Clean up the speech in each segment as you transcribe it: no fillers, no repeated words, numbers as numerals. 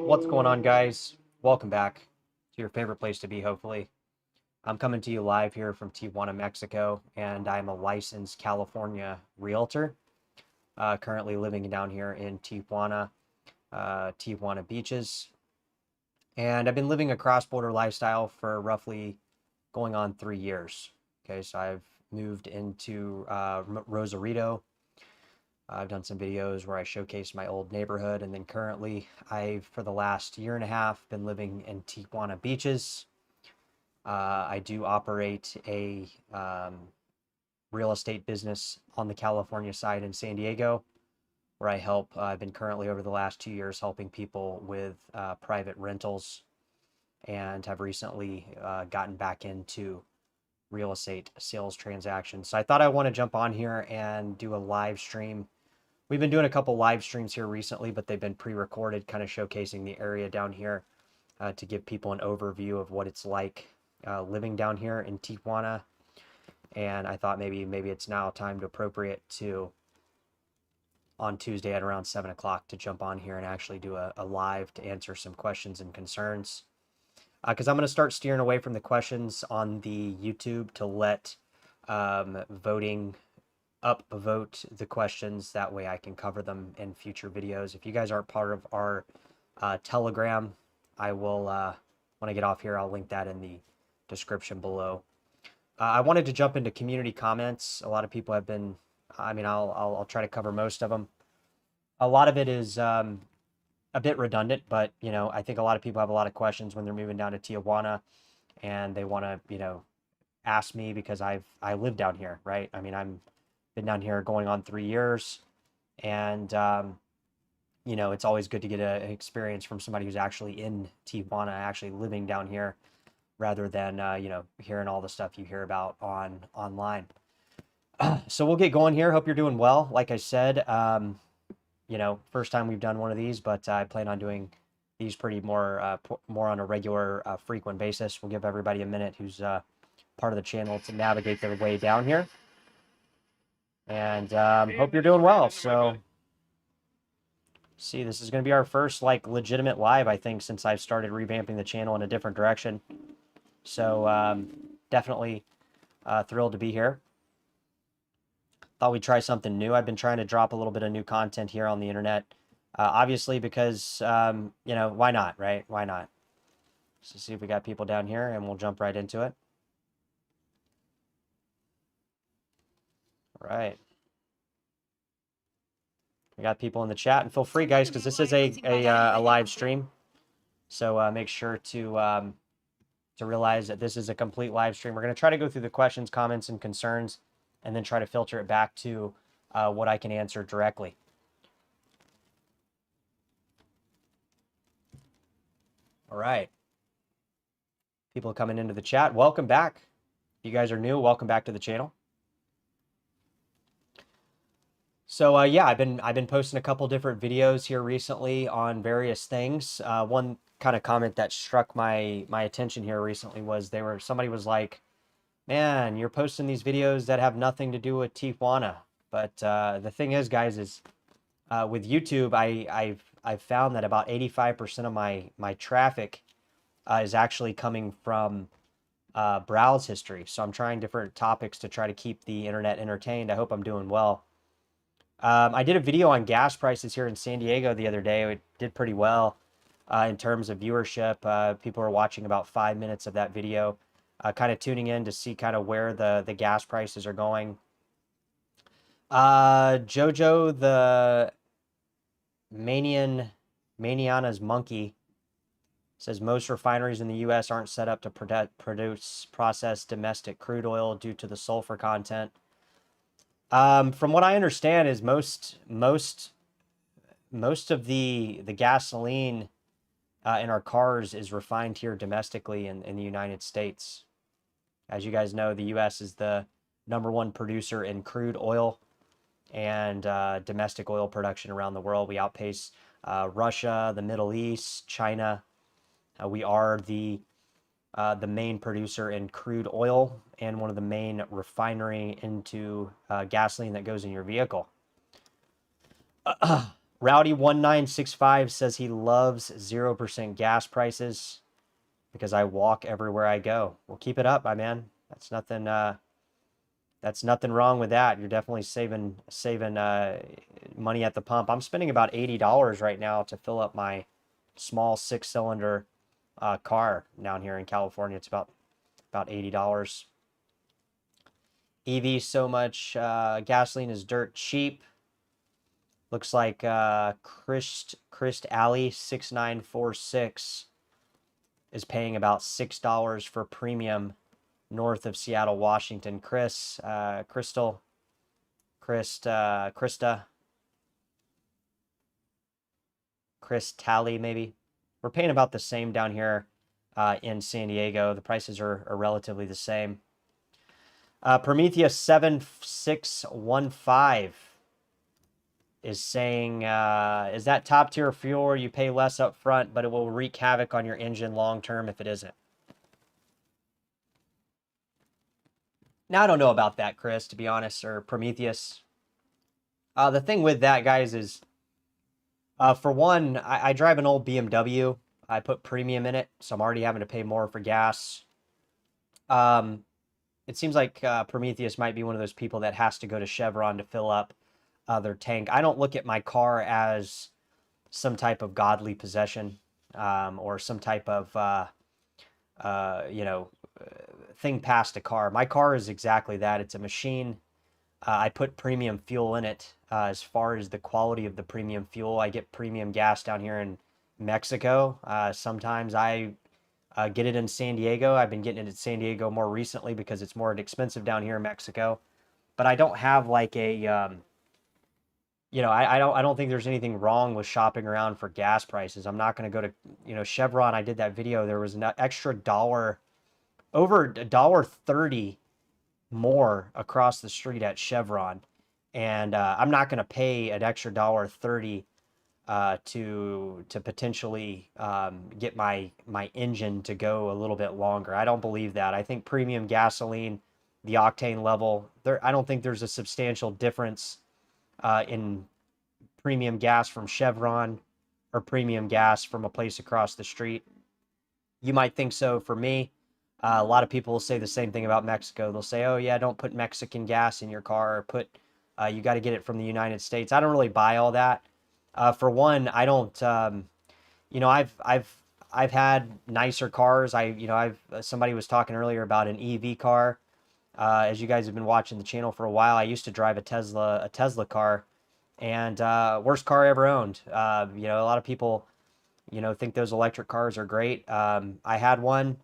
What's going on, guys? Welcome back to your favorite place to be, hopefully. I'm coming to you live here from Tijuana, Mexico, and I'm a licensed California realtor, currently living down here in Tijuana, Tijuana beaches. And I've been living a cross-border lifestyle for roughly going on 3 years. Okay, so I've moved into Rosarito. I've done some videos where I showcase my old neighborhood, and then currently I've, for the last year and a half, been living in Tijuana beaches. I do operate a real estate business on the California side in San Diego, where I help. I've been currently over the last 2 years helping people with private rentals, and have recently gotten back into real estate sales transactions. So I thought I want to jump on here and do a live stream. We've been doing a couple live streams here recently, but they've been pre-recorded, kind of showcasing the area down here to give people an overview of what it's like living down here in Tijuana. And I thought maybe it's now time to appropriate to on Tuesday at around 7 o'clock to jump on here and actually do a live to answer some questions and concerns. Because I'm going to start steering away from the questions on the YouTube to let voting upvote the questions. That way I can cover them in future videos. If you guys aren't part of our Telegram, I will, when I get off here, I'll link that in the description below. I wanted to jump into community comments. A lot of people have been, I'll try to cover most of them. A lot of it is a bit redundant, but, I think a lot of people have a lot of questions when they're moving down to Tijuana and they want to, ask me because I live down here, right? I'm been down here going on 3 years, and it's always good to get an experience from somebody who's actually in Tijuana, actually living down here, rather than hearing all the stuff you hear about online. So we'll get going here. Hope you're doing well. Like I said, first time we've done one of these, but I plan on doing these pretty more on a regular, frequent basis. We'll give everybody a minute who's part of the channel to navigate their way down here. And hope you're doing well. So, see, this is going to be our first legitimate live, I think, since I've started revamping the channel in a different direction. So definitely thrilled to be here. Thought we'd try something new. I've been trying to drop a little bit of new content here on the internet, obviously because why not, right? Why not? So see if we got people down here, and we'll jump right into it. All right. We got people in the chat, and feel free, guys, because this is a live stream. So make sure to realize that this is a complete live stream. We're going to try to go through the questions, comments, and concerns, and then try to filter it back to what I can answer directly. All right. People coming into the chat, welcome back. If you guys are new, welcome back to the channel. So yeah, I've been posting a couple different videos here recently on various things. One kind of comment that struck my attention here recently was somebody was like, "Man, you're posting these videos that have nothing to do with Tijuana." But the thing is, guys, is with YouTube, I've found that about 85% of my traffic is actually coming from browse history. So I'm trying different topics to try to keep the internet entertained. I hope I'm doing well. I did a video on gas prices here in San Diego the other day. It did pretty well in terms of viewership. People were watching about 5 minutes of that video, kind of tuning in to see kind of where the gas prices are going. Jojo the Maniana's Monkey says most refineries in the U.S. aren't set up to process domestic crude oil due to the sulfur content. From what I understand is most of the gasoline in our cars is refined here domestically in the United States. As you guys know, the U.S. is the #1 producer in crude oil and domestic oil production around the world. We outpace Russia, the Middle East, China. We are the main producer in crude oil and one of the main refinery into gasoline that goes in your vehicle. Rowdy1965 says he loves 0% gas prices because I walk everywhere I go. Well, keep it up, my man. That's nothing wrong with that. You're definitely saving money at the pump. I'm spending about $80 right now to fill up my small 6-cylinder car down here in California. It's about $80. EV so much. Gasoline is dirt cheap. Looks like Christ Alley 6946 is paying about $6 for premium north of Seattle, Washington. Krista, Chris Talley, maybe. We're paying about the same down here in San Diego. The prices are relatively the same. Prometheus 7615 is saying, is that top tier fuel or you pay less up front, but it will wreak havoc on your engine long term if it isn't? Now, I don't know about that, Chris, to be honest, or Prometheus. The thing with that, guys, is for one, I drive an old BMW. I put premium in it, so I'm already having to pay more for gas. It seems like Prometheus might be one of those people that has to go to Chevron to fill up their tank. I don't look at my car as some type of godly possession or some type of, thing past a car. My car is exactly that. It's a machine. I put premium fuel in it. As far as the quality of the premium fuel, I get premium gas down here in Mexico. Sometimes I get it in San Diego. I've been getting it in San Diego more recently because it's more expensive down here in Mexico. But I don't have like a, I don't think there's anything wrong with shopping around for gas prices. I'm not going to go to, Chevron. I did that video. There was an extra dollar, over $1.30 more across the street at Chevron, and I'm not going to pay an extra $1.30 to potentially get my engine to go a little bit longer. I don't believe that. I think premium gasoline, the octane level, I don't think there's a substantial difference in premium gas from Chevron or premium gas from a place across the street. You might think so. For me, a lot of people will say the same thing about Mexico. They'll say, "Oh yeah, don't put Mexican gas in your car. Or you got to get it from the United States." I don't really buy all that. For one, I don't. I've had nicer cars. Somebody was talking earlier about an EV car. As you guys have been watching the channel for a while, I used to drive a Tesla car, and worst car I ever owned. A lot of people, think those electric cars are great. I had one.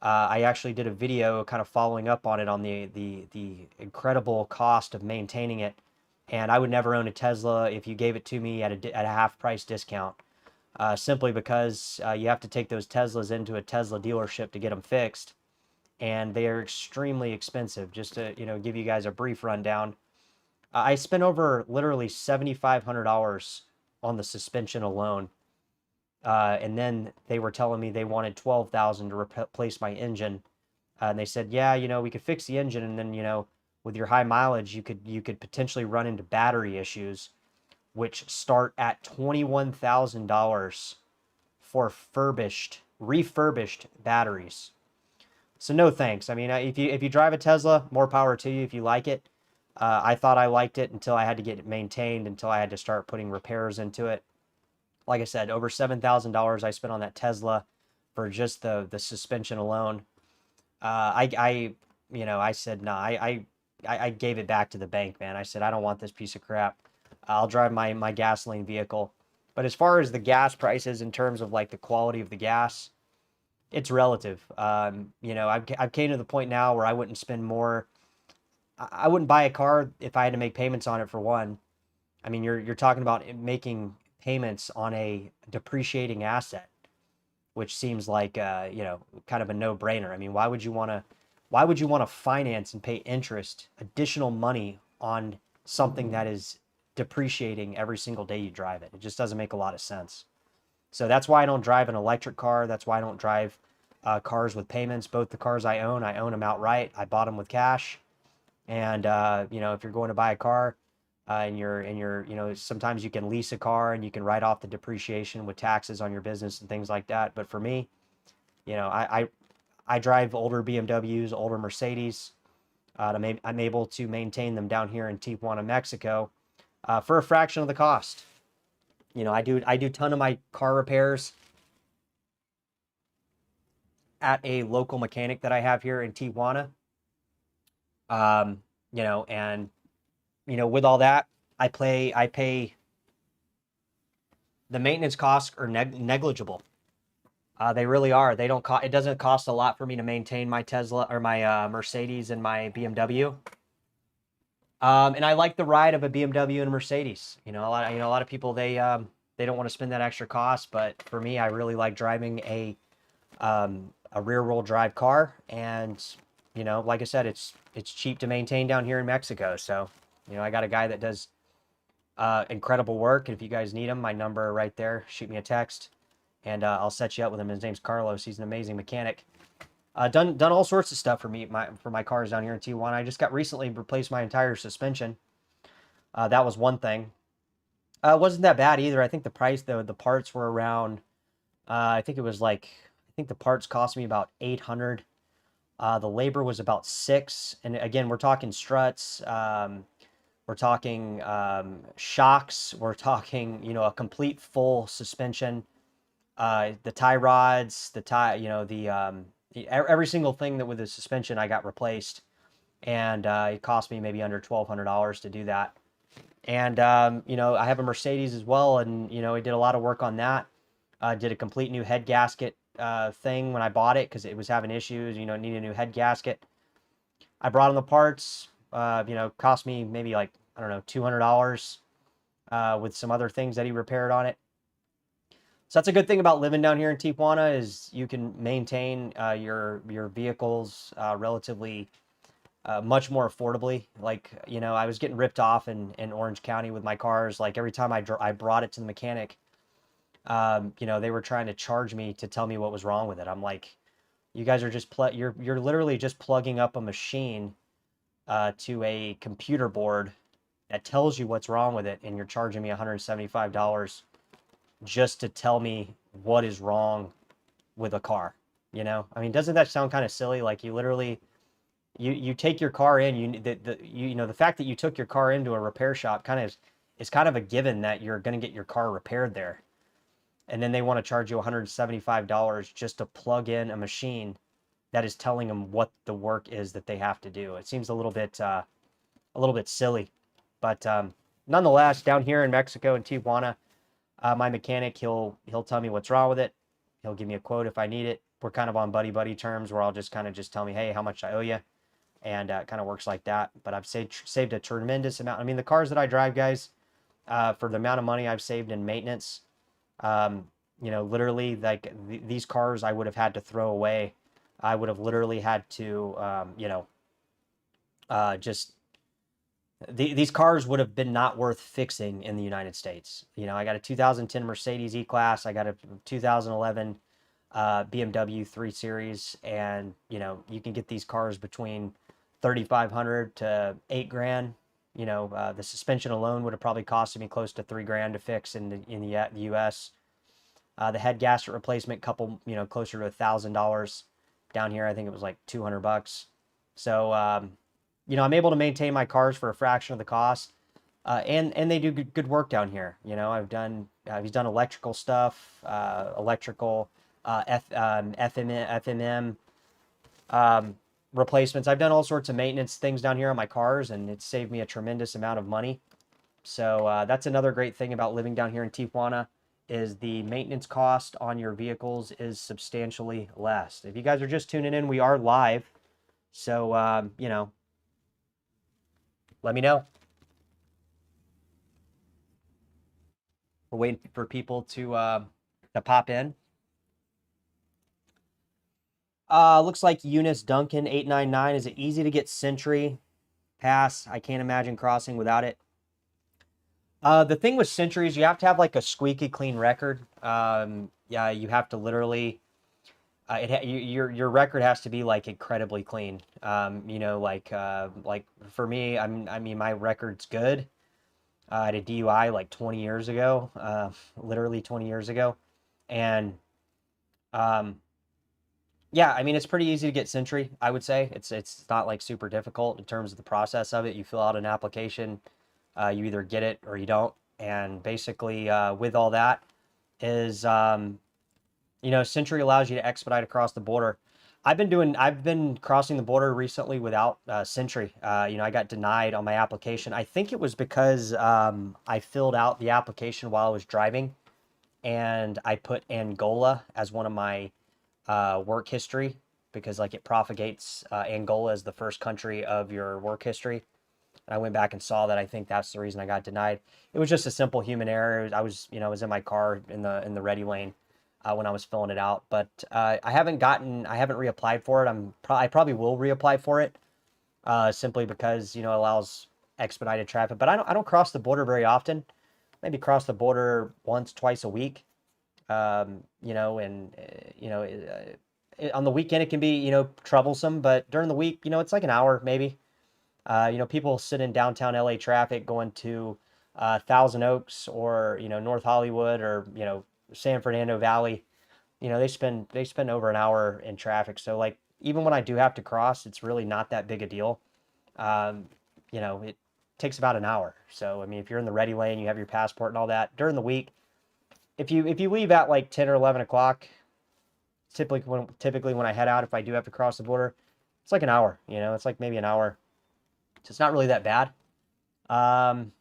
I actually did a video kind of following up on it on the incredible cost of maintaining it. And I would never own a Tesla if you gave it to me at a half price discount, simply because you have to take those Teslas into a Tesla dealership to get them fixed. And they are extremely expensive. Just to, give you guys a brief rundown. I spent over literally $7,500 on the suspension alone. And then they were telling me they wanted $12,000 to replace my engine. And they said, yeah, we could fix the engine, and then, with your high mileage, you could potentially run into battery issues, which start at $21,000 for refurbished batteries. So no thanks. I mean, if you drive a Tesla, more power to you if you like it. I thought I liked it until I had to get it maintained, until I had to start putting repairs into it. Like I said, over $7,000 I spent on that Tesla for just the suspension alone. I said, no, I gave it back to the bank, man. I said, I don't want this piece of crap. I'll drive my gasoline vehicle. But as far as the gas prices in terms of like the quality of the gas, it's relative. I've came to the point now where I wouldn't spend more. I wouldn't buy a car if I had to make payments on it, for one. I mean, you're talking about making payments on a depreciating asset, which seems like kind of a no-brainer. I mean, why would you want to finance and pay interest, additional money on something that is depreciating every single day you drive it? It just doesn't make a lot of sense. So that's why I don't drive an electric car. That's why I don't drive cars with payments. Both the cars I own them outright. I bought them with cash. And if you're going to buy a car, you know, sometimes you can lease a car and you can write off the depreciation with taxes on your business and things like that. But for me, you know, I drive older BMWs, older Mercedes. I'm able to maintain them down here in Tijuana, Mexico, for a fraction of the cost. You know, I do a ton of my car repairs at a local mechanic that I have here in Tijuana. You know, and you know, with all that, I pay the maintenance costs are negligible. They really are. They don't cost. It doesn't cost a lot for me to maintain my Tesla or my Mercedes and my BMW. And I like the ride of a BMW and a Mercedes. You know, a lot of people they don't want to spend that extra cost, but for me, I really like driving a rear wheel drive car, and you know, like I said, it's cheap to maintain down here in Mexico. So, you know, I got a guy that does incredible work. And if you guys need him, my number right there. Shoot me a text, and I'll set you up with him. His name's Carlos. He's an amazing mechanic. Done all sorts of stuff for me for my cars down here in Tijuana. I just got recently replaced my entire suspension. That was one thing. It wasn't that bad either. I think the price though, the parts were around. I think it was like I think the parts cost me about 800. The labor was about 6. And again, we're talking struts. We're talking shocks. We're talking, you know, a complete full suspension. The tie rods, the tie, you know, every single thing that with the suspension I got replaced, and it cost me maybe under $1,200 to do that. And you know, I have a Mercedes as well, and you know, I did a lot of work on that. Did a complete new head gasket thing when I bought it because it was having issues. You know, needed a new head gasket. I brought in the parts. You know, cost me maybe like I don't know $200 with some other things that he repaired on it. So that's a good thing about living down here in Tijuana is you can maintain your vehicles relatively much more affordably. Like, you know, I was getting ripped off in Orange County with my cars. Like every time I brought it to the mechanic, you know, they were trying to charge me to tell me what was wrong with it. I'm like, you guys are just you're literally just plugging up a machine to a computer board that tells you what's wrong with it, and you're charging me $175 just to tell me what is wrong with a car. You know, I mean, doesn't that sound kind of silly? Like you literally you take your car in, you know, the fact that you took your car into a repair shop kind of is kind of a given that you're going to get your car repaired there. And then they want to charge you $175 just to plug in a machine that is telling them what the work is that they have to do. It seems a little bit silly, but nonetheless, down here in Mexico in Tijuana, my mechanic, he'll tell me what's wrong with it. He'll give me a quote if I need it. We're kind of on buddy terms where I'll just kind of just tell me, hey, how much I owe you, and it kind of works like that. But I've saved a tremendous amount. I mean, the cars that I drive, guys, for the amount of money I've saved in maintenance, you know, literally like these cars I would have had to throw away. I would have literally had to, you know, just these cars would have been not worth fixing in the United States. You know, I got a 2010 Mercedes E-Class. I got a 2011 BMW 3 Series, and you know, you can get these cars between 3,500 to 8 grand. You know, the suspension alone would have probably costed me close to 3 grand to fix in the U.S. The head gasket replacement, couple, you know, closer to $1,000. Down here, I think it was like $200. So, you know, I'm able to maintain my cars for a fraction of the cost, and they do good work down here. You know, he's done electrical stuff, electrical, FMM, replacements. I've done all sorts of maintenance things down here on my cars, and it's saved me a tremendous amount of money. So that's another great thing about living down here in Tijuana is the maintenance cost on your vehicles is substantially less. If you guys are just tuning in, we are live. So, you know, let me know. We're waiting for people to pop in. Looks like Eunice Duncan 899. Is it easy to get Century Pass? I can't imagine crossing without it. The thing with Century is you have to have like a squeaky clean record. Yeah, you have to literally your record has to be like incredibly clean. You know, like for me, I mean my record's good. I had a DUI like 20 years ago, literally 20 years ago. And um, yeah, I mean, it's pretty easy to get Sentry, I would say. It's not like super difficult in terms of the process of it. You fill out an application, you either get it or you don't. And basically, with all that is, Sentry allows you to expedite across the border. I've been crossing the border recently without Sentry. I got denied on my application. I think it was because I filled out the application while I was driving, and I put Angola as one of my work history because like it propagates Angola as the first country of your work history. And I went back and saw that. I think that's the reason I got denied. It was just a simple human error. I was in my car in the ready lane when I was filling it out, but I haven't reapplied for it. I probably will reapply for it simply because it allows expedited traffic. But I don't cross the border very often. Maybe cross the border once, twice a week. And on the weekend it can be troublesome, but during the week it's like an hour maybe. People sit in downtown LA traffic going to Thousand Oaks or North Hollywood or San Fernando Valley. They spend over an hour in traffic. So like even when I do have to cross, it's really not that big a deal. Um, it takes about an hour. So I mean, if you're in the ready lane, you have your passport and all that during the week. If you leave at like 10 or 11 o'clock, typically when I head out, if I do have to cross the border, it's like an hour. It's like maybe an hour. So it's not really that bad. Um,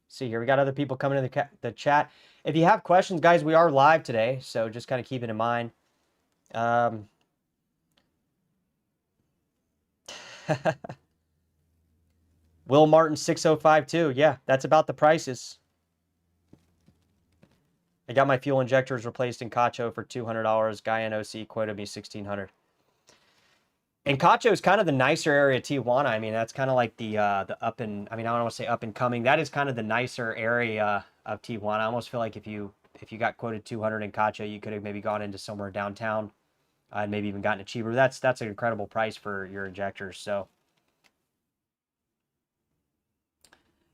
see here, we got other people coming in the chat. If you have questions, guys, we are live today, so just kind of keep it in mind. Um, Will Martin 6052. Yeah, that's about the prices. I got my fuel injectors replaced in Cacho for $200. Guy in OC quoted me $1,600. And Cacho is kind of the nicer area of Tijuana. I mean, that's kind of like the up and I don't want to say up and coming. That is kind of the nicer area of Tijuana. I almost feel like if you got quoted 200 in Cacho, you could have maybe gone into somewhere downtown and maybe even gotten it cheaper. That's an incredible price for your injectors. So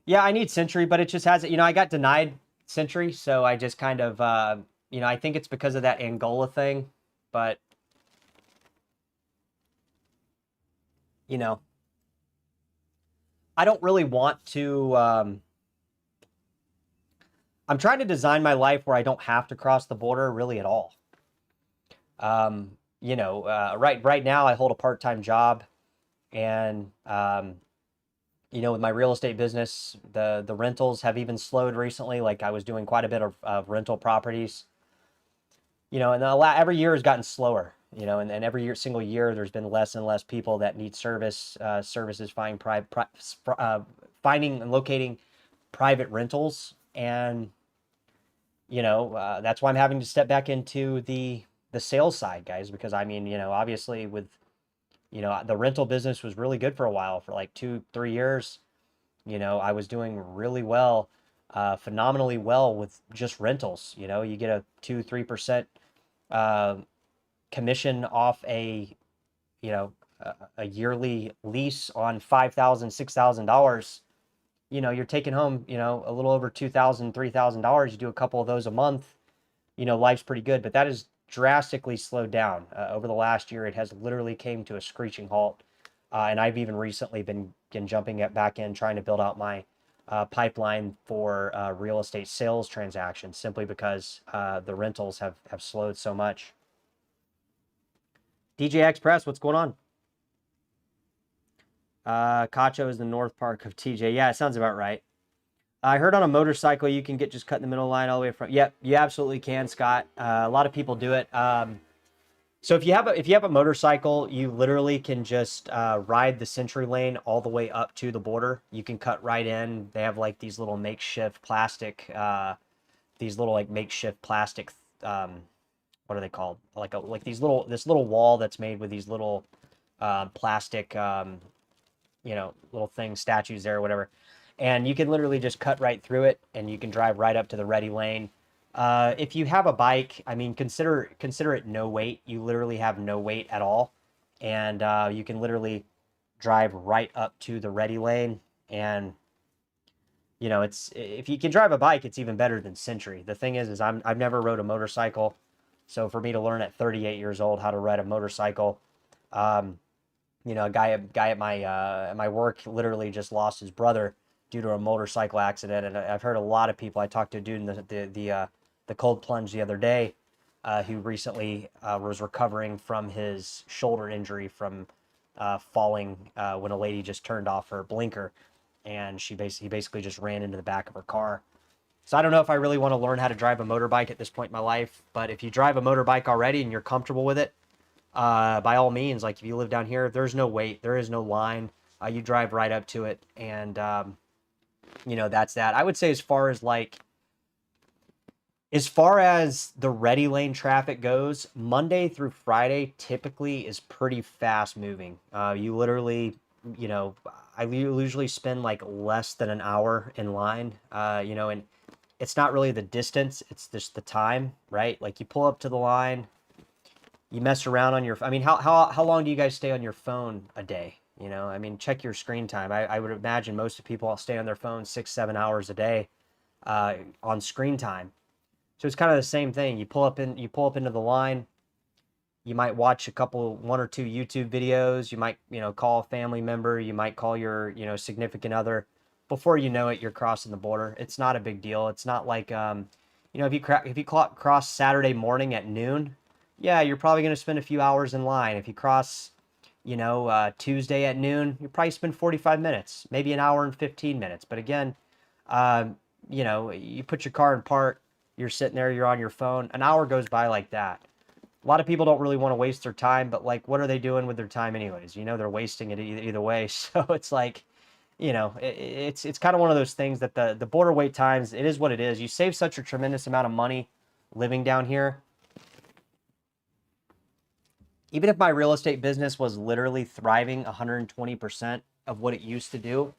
yeah, I need Century, but it just has it. I got denied Century, so I just kind of I think it's because of that Angola thing, but you know, I don't really want to. I'm trying to design my life where I don't have to cross the border really at all. Right now I hold a part-time job, and with my real estate business, the rentals have even slowed recently. Like I was doing quite a bit of rental properties, and every year has gotten slower. And every single year, there's been less and less people that need services finding and locating private rentals, and that's why I'm having to step back into the sales side, guys, because I mean, obviously with the rental business was really good for a while, for like 2-3 years. I was doing really well, phenomenally well with just rentals. You get a 2-3% uh, commission off you know a yearly lease on $5,000, $6,000. You're taking home a little over $2,000, $3,000. You do a couple of those a month, life's pretty good. But that has drastically slowed down over the last year. It has literally came to a screeching halt, and I've even recently been jumping back in trying to build out my pipeline for real estate sales transactions, simply because the rentals have slowed so much. DJ Express, what's going on? Cacho is the North Park of TJ. Yeah, it sounds about right. I heard on a motorcycle you can get just cut in the middle line all the way from. Yep, you absolutely can, Scott. A lot of people do it. So if you have a motorcycle, you literally can just ride the Century lane all the way up to the border. You can cut right in. They have like these little makeshift plastic, what are they called? Like this little wall that's made with these little plastic little things, statues there or whatever. And you can literally just cut right through it, and you can drive right up to the ready lane. If you have a bike, I mean, consider it no weight. You literally have no weight at all, and you can literally drive right up to the ready lane. And You know, it's if you can drive a bike, it's even better than Century. The thing is I've never rode a motorcycle, so for me to learn at 38 years old how to ride a motorcycle, um, you know, a guy at my work literally just lost his brother due to a motorcycle accident, and I've heard a lot of people. I talked to a dude in the cold plunge the other day, who recently was recovering from his shoulder injury from falling when a lady just turned off her blinker, and he basically just ran into the back of her car. So I don't know if I really want to learn how to drive a motorbike at this point in my life, but if you drive a motorbike already and you're comfortable with it, by all means, like if you live down here, there's no wait, there is no line. You drive right up to it, and you know, that's that. I would say as far as the ready lane traffic goes, Monday through Friday typically is pretty fast moving. You literally, you know, I usually spend like less than an hour in line, you know, and it's not really the distance, it's just the time, right? Like you pull up to the line, you mess around on your, I mean, how long do you guys stay on your phone a day? You know, I mean, check your screen time. I would imagine most of people stay on their phone 6, 7 hours a day on screen time. So it's kind of the same thing. You pull up into the line. You might watch one or two YouTube videos. You might, you know, call a family member. You might call your, you know, significant other. Before you know it, you're crossing the border. It's not a big deal. It's not like, you know, if you cross Saturday morning at noon, yeah, you're probably going to spend a few hours in line. If you cross, you know, Tuesday at noon, you probably spend 45 minutes, maybe an hour and 15 minutes. But again, um, you know, you put your car in park, you're sitting there, you're on your phone, an hour goes by like that. A lot of people don't really want to waste their time, but like, what are they doing with their time anyways? You know, they're wasting it either way. So it's like, you know, it's kind of one of those things that the border wait times, it is what it is. You save such a tremendous amount of money living down here. Even if my real estate business was literally thriving 120% of what it used to do,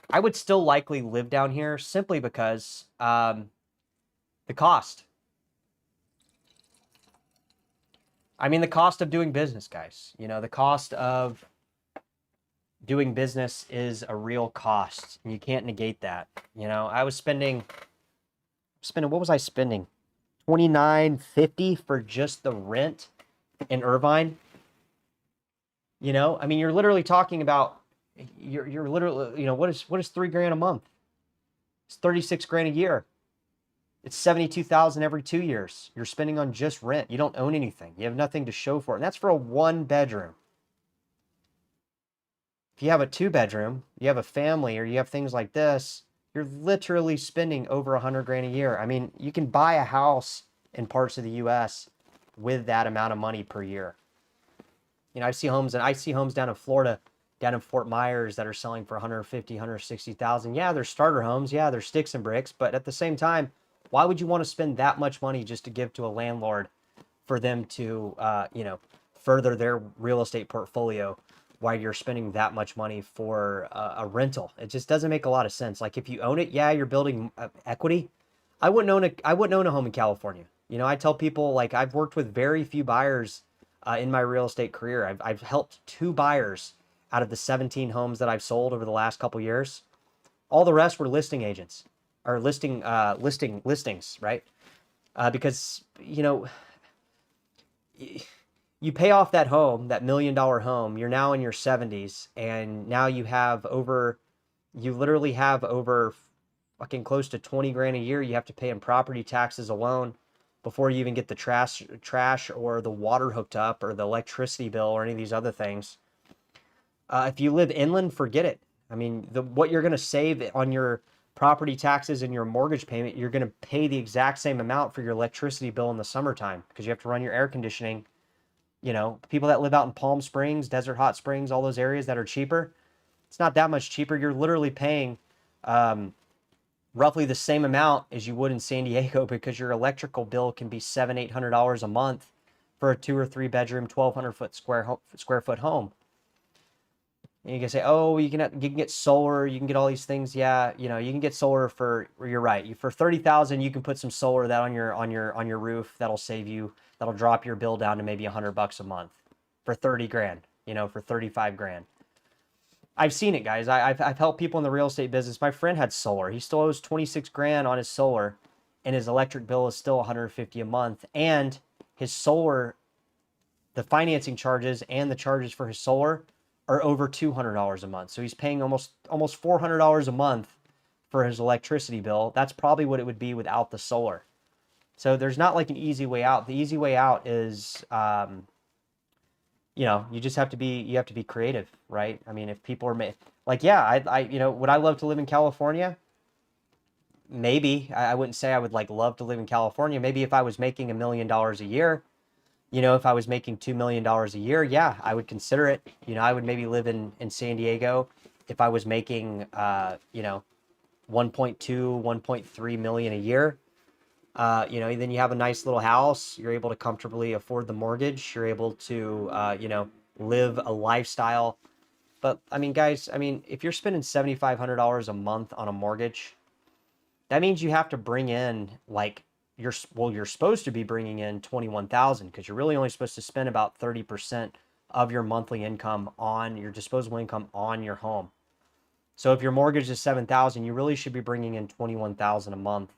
I would still likely live down here simply because the cost. I mean, the cost of doing business, guys. You know, the cost of doing business is a real cost. And you can't negate that. You know, I was spending what was I spending? $29.50 for just the rent in Irvine. You know, I mean, you're literally talking about you're literally, you know, what is $3 grand a month? It's 36 grand a year. It's 72,000 every 2 years. You're spending on just rent. You don't own anything. You have nothing to show for it. And that's for a 1 bedroom. If you have a 2 bedroom, you have a family, or you have things like this, you're literally spending over 100 grand a year. I mean, you can buy a house in parts of the US with that amount of money per year. You know, I see homes down in Florida, down in Fort Myers, that are selling for 150, 160,000. Yeah, they're starter homes. Yeah, they're sticks and bricks. But at the same time, why would you want to spend that much money just to give to a landlord for them to, you know, further their real estate portfolio while you're spending that much money for a rental? It just doesn't make a lot of sense. Like if you own it, yeah, you're building equity. I wouldn't own a home in California. You know, I tell people, like, I've worked with very few buyers in my real estate career. I've helped 2 buyers out of the 17 homes that I've sold over the last couple years. All the rest were listing agents or listings, right? Because, you know, you pay off that home, that $1 million home, you're now in your 70s, and now you literally have over fucking close to 20 grand a year you have to pay in property taxes alone before you even get the trash or the water hooked up or the electricity bill or any of these other things. If you live inland, forget it. I mean, what you're going to save on your property taxes and your mortgage payment, you're going to pay the exact same amount for your electricity bill in the summertime because you have to run your air conditioning. You know, people that live out in Palm Springs, Desert Hot Springs, all those areas that are cheaper, it's not that much cheaper. You're literally paying roughly the same amount as you would in San Diego because your electrical bill can be $700-800 a month for a 2 or 3 bedroom, 1,200 square foot home. And you can say, oh, you can get solar, you can get all these things. Yeah, you know, you can get solar for, you're right. For 30,000, you can put some solar that on your roof. That'll save you. That'll drop your bill down to maybe $100 a month for 30 grand. You know, for 35 grand. I've seen it, guys. I've helped people in the real estate business. My friend had solar. He still owes 26 grand on his solar, and his electric bill is still 150 a month. And his solar, the financing charges and the charges for his solar are over $200 a month. So he's paying almost $400 a month for his electricity bill. That's probably what it would be without the solar. So there's not like an easy way out. The easy way out is, you just have to be creative, right? I mean, if people are like, yeah, would I love to live in California? Maybe. I wouldn't say I would like love to live in California. Maybe if I was making $1 million a year, if I was making $2 million a year, yeah, I would consider it. I would maybe live in San Diego if I was making, 1.2, 1.3 million a year. Then you have a nice little house. You're able to comfortably afford the mortgage. You're able to, live a lifestyle. But I mean, guys, if you're spending $7,500 a month on a mortgage, that means you have to bring in like you're supposed to be bringing in 21,000 because you're really only supposed to spend about 30% of your monthly income on your disposable income on your home. So if your mortgage is 7,000, you really should be bringing in 21,000 a month.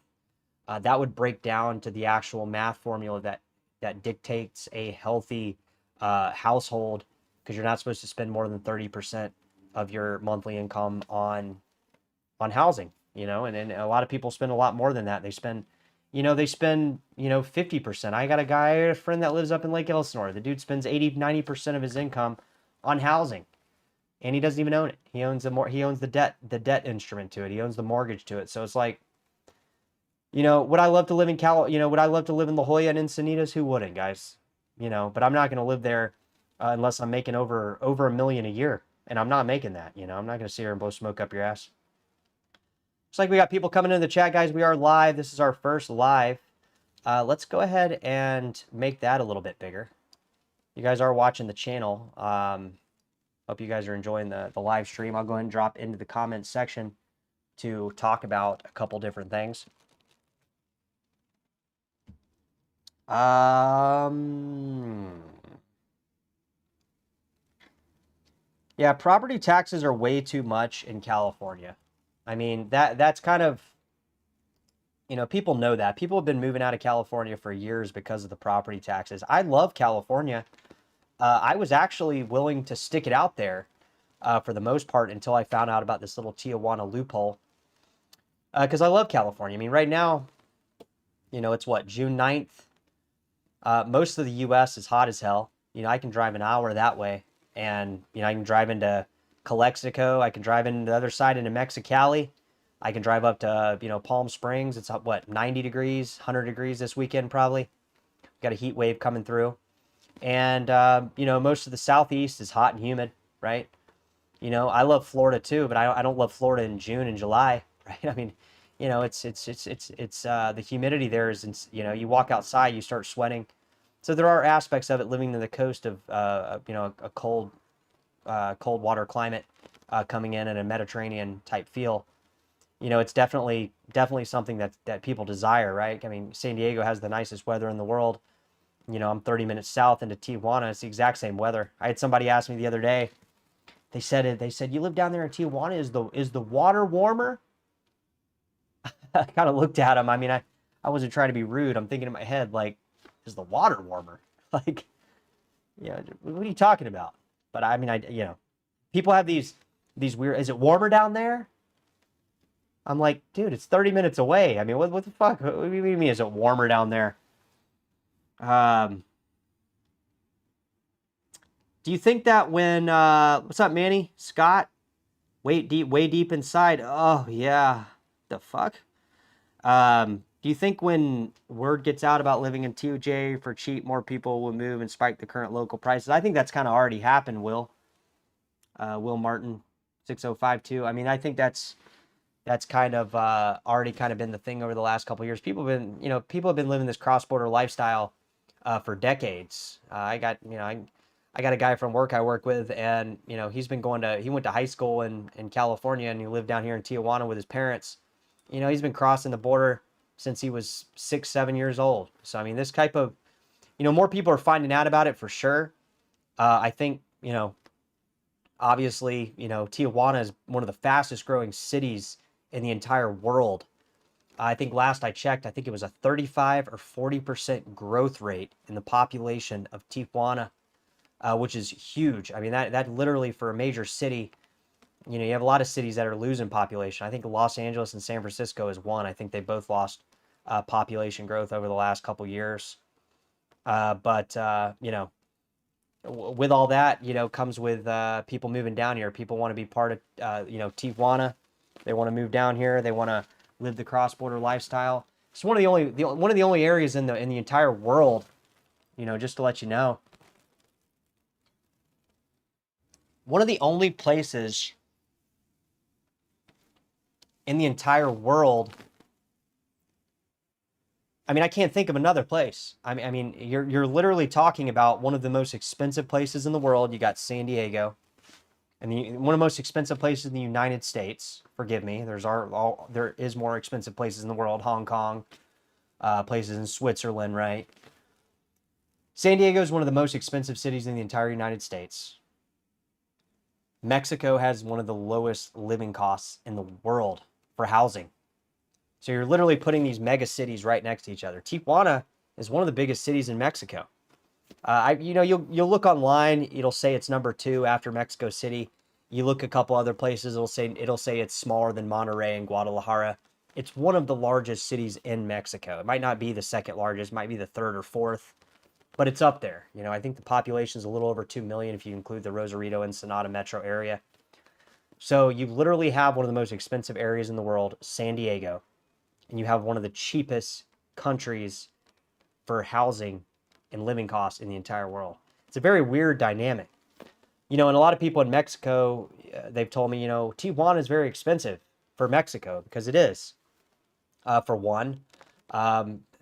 That would break down to the actual math formula that dictates a healthy household, because you're not supposed to spend more than 30% of your monthly income on housing, and a lot of people spend a lot more than that. They spend 50%. I got a friend that lives up in Lake Elsinore. The dude spends 80-90% of his income on housing, and he doesn't even own it. He owns the debt instrument to it. He owns the mortgage to it. So it's like, would I love to live in would I love to live in La Jolla and Encinitas? Who wouldn't, guys? But I'm not going to live there unless I'm making over $1 million a year, and I'm not making that. I'm not going to sit here and blow smoke up your ass. Looks like we got people coming in the chat, guys. We are live. This is our first live. Let's go ahead and make that a little bit bigger. You guys are watching the channel. Hope you guys are enjoying the live stream. I'll go ahead and drop into the comments section to talk about a couple different things. Yeah, property taxes are way too much in California. I mean, that's kind of, people know that. People have been moving out of California for years because of the property taxes. I love California. I was actually willing to stick it out there for the most part until I found out about this little Tijuana loophole. Because I love California. I mean, right now, it's what, June 9th? Most of the U.S. is hot as hell. I can drive an hour that way, and I can drive into Calexico. I can drive into the other side into Mexicali. I can drive up to Palm Springs. It's what, 90 degrees, 100 degrees this weekend probably. Got a heat wave coming through, and most of the Southeast is hot and humid, right? I love Florida too, but I don't love Florida in June and July, right? I mean, it's the humidity there is, you walk outside, you start sweating. So there are aspects of it living in the coast of, a cold water climate coming in and a Mediterranean type feel. It's definitely something that people desire, right? I mean, San Diego has the nicest weather in the world. I'm 30 minutes south into Tijuana. It's the exact same weather. I had somebody ask me the other day. They said, you live down there in Tijuana. Is the water warmer? I kind of looked at him. I mean, I wasn't trying to be rude. I'm thinking in my head, like, is the water warmer? Like, what are you talking about? But I mean, people have these weird, is it warmer down there? I'm like, dude, it's 30 minutes away. I mean, what the fuck? What do you mean, is it warmer down there? Do you think that when, what's up, Manny? Scott? Way deep inside. Oh, yeah. The fuck? Do you think when word gets out about living in TJ for cheap, more people will move and spike the current local prices? I think that's kind of already happened, Will. Will Martin, 6052. I mean, I think that's kind of already kind of been the thing over the last couple of years. People have been living this cross-border lifestyle for decades. I got a guy from work I work with, and he went to high school in California, and he lived down here in Tijuana with his parents. He's been crossing the border since he was 6-7 years old. So I mean, this type of, more people are finding out about it for sure. I think obviously, you know, Tijuana is one of the fastest growing cities in the entire world. I think last I checked, I think it was a 35 or 40% growth rate in the population of Tijuana, which is huge. I mean, that literally for a major city, you know, you have a lot of cities that are losing population. I think Los Angeles and San Francisco is one. I think they both lost population growth over the last couple years. But you know, with all that, you know, comes with people moving down here. People want to be part of, you know, Tijuana. They want to move down here. They want to live the cross-border lifestyle. It's one of the only, one of the only areas in the entire world, you know, just to let you know, one of the only places in the entire world. I meof can't think of another place. I mean, you're literally talking about one of the most expensive places in the world. You got San Diego, and one of the most expensive places in the United States. Forgive me. There is more expensive places in the world. Hong Kong, places in Switzerland, right? San Diego is one of the most expensive cities in the entire United States. Mexico has one of the lowest living costs in the world for housing. So you're literally putting these mega cities right next to each other. Tijuana is one of the biggest cities in Mexico. You know, you'll look online, it'll say it's number 2 after Mexico City. You look a couple other places, it'll say it's smaller than Monterrey and Guadalajara. It's one of the largest cities in Mexico. It might not be the second largest, might be the third or fourth, but it's up there. You know, I think the population is a little over 2 million if you include the Rosarito and Sonata metro area. So you literally have one of the most expensive areas in the world, San Diego, and you have one of the cheapest countries for housing and living costs in the entire world. It's a very weird dynamic. You know, and a lot of people in Mexico, they've told me, you know, Tijuana is very expensive for Mexico because it is. For one,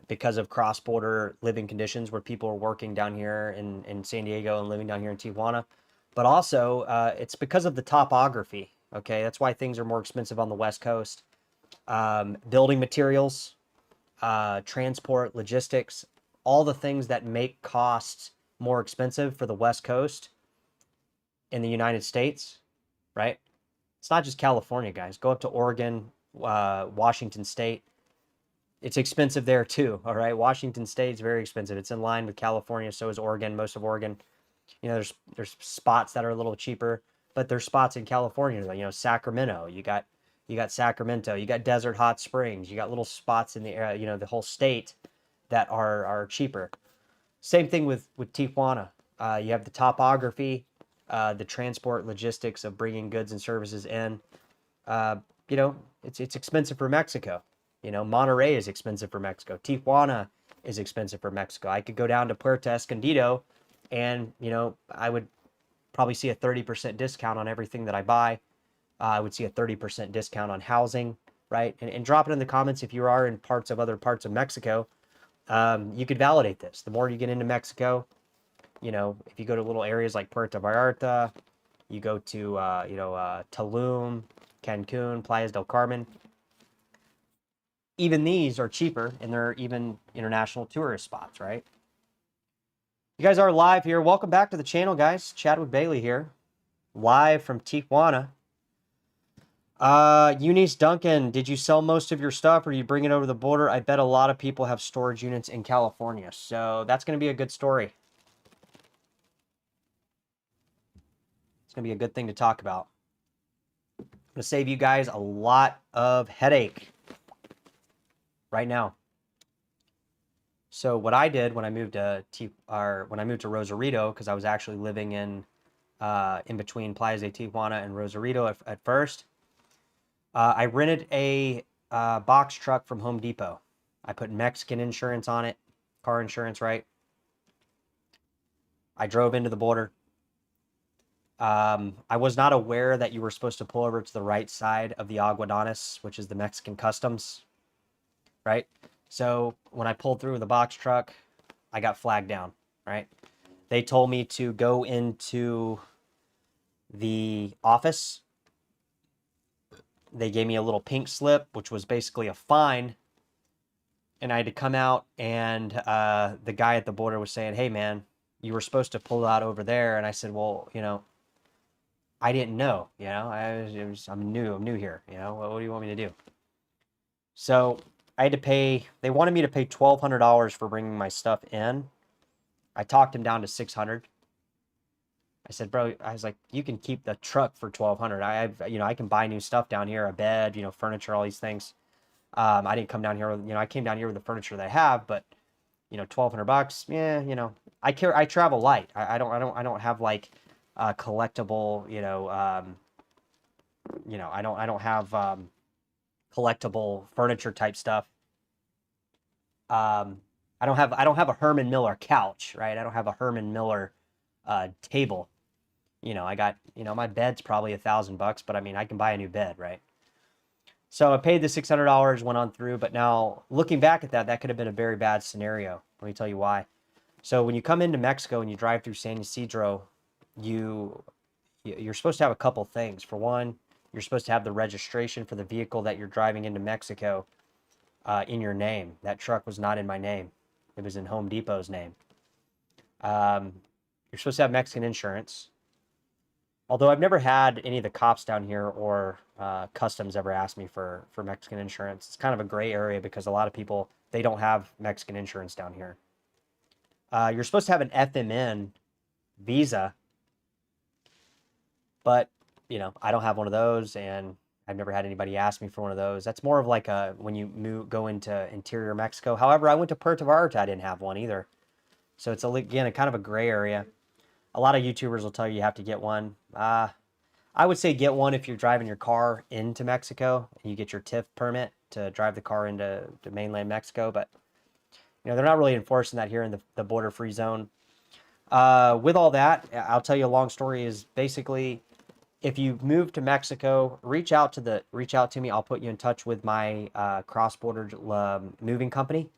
because of cross-border living conditions where people are working down here in San Diego and living down here in Tijuana. But also, it's because of the topography, okay? That's why things are more expensive on the West Coast. Building materials, transport, logistics, all the things that make costs more expensive for the West Coast in the United States, right? It's not just California, guys. Go up to Oregon, Washington State. It's expensive there too, all right? Washington State is very expensive. It's in line with California, so is Oregon, most of Oregon. You know, there's spots that are a little cheaper, but there's spots in California, you know, Sacramento. You got Sacramento, you got Desert Hot Springs, you got little spots in the you know, the whole state that are cheaper. Same thing with Tijuana. You have the topography, the transport logistics of bringing goods and services in. You know, it's expensive for Mexico. You know, Monterrey is expensive for Mexico. Tijuana is expensive for Mexico. I could go down to Puerto Escondido and, you know, I would probably see a 30% discount on everything that I buy. I would see a 30% discount on housing, right? And drop it in the comments if you are in other parts of Mexico. You could validate this. The more you get into Mexico, you know, if you go to little areas like Puerto Vallarta, you go to, you know, Tulum, Cancun, Playas del Carmen, even these are cheaper and they're even international tourist spots, right? You guys are live here. Welcome back to the channel, guys. Chadwick Bailey here, live from Tijuana. Eunice Duncan, did you sell most of your stuff or you bring it over the border? I bet a lot of people have storage units in California, so that's going to be a good story. It's going to be a good thing to talk about. I'm going to save you guys a lot of headache right now. So what I did when I moved to Rosarito, because I was actually living in between Playa de Tijuana and Rosarito at first, I rented a box truck from Home Depot. I put Mexican insurance on it, car insurance, right? I drove into the border. I was not aware that you were supposed to pull over to the right side of the Aguadanas, which is the Mexican customs, right? So when I pulled through the box truck, I got flagged down, right? They told me to go into the office. They gave me a little pink slip, which was basically a fine. And I had to come out, and the guy at the border was saying, hey, man, you were supposed to pull out over there. And I said, well, you know, I didn't know, you know, I'm new here, you know, what do you want me to do? So I had to pay, they wanted me to pay $1,200 for bringing my stuff in. I talked him down to 600. I said, bro, I was like, you can keep the truck for 1,200. You know, I can buy new stuff down here, a bed, you know, furniture, all these things. I didn't come down here with, you know, I came down here with the furniture that I have, but you know, 1,200 bucks. Yeah, you know, I travel light. I don't have like collectible, I don't have collectible furniture type stuff. I don't have a Herman Miller couch, right? I don't have a Herman Miller table. You know, I got, you know, my bed's probably $1,000, but I mean, I can buy a new bed, right? So I paid the $600, went on through, but now looking back at that, that could have been a very bad scenario. Let me tell you why. So when you come into Mexico and you drive through San Ysidro, you're supposed to have a couple things. For one, you're supposed to have the registration for the vehicle that you're driving into Mexico in your name. That truck was not in my name. It was in Home Depot's name. You're supposed to have Mexican insurance. Although I've never had any of the cops down here or customs ever ask me for Mexican insurance. It's kind of a gray area because a lot of people, they don't have Mexican insurance down here. You're supposed to have an FMN visa, but you know, I don't have one of those, and I've never had anybody ask me for one of those. That's more of like a when you go into interior Mexico. However, I went to Puerto Vallarta, I didn't have one either. So it's again a kind of a gray area. A lot of YouTubers will tell you have to get one. I would say get one if you're driving your car into Mexico and you get your TIF permit to drive the car into mainland Mexico. But you know, they're not really enforcing that here in the border-free zone. With all that, I'll tell you a long story is basically if you move to Mexico, reach out to me. I'll put you in touch with my cross-border moving company.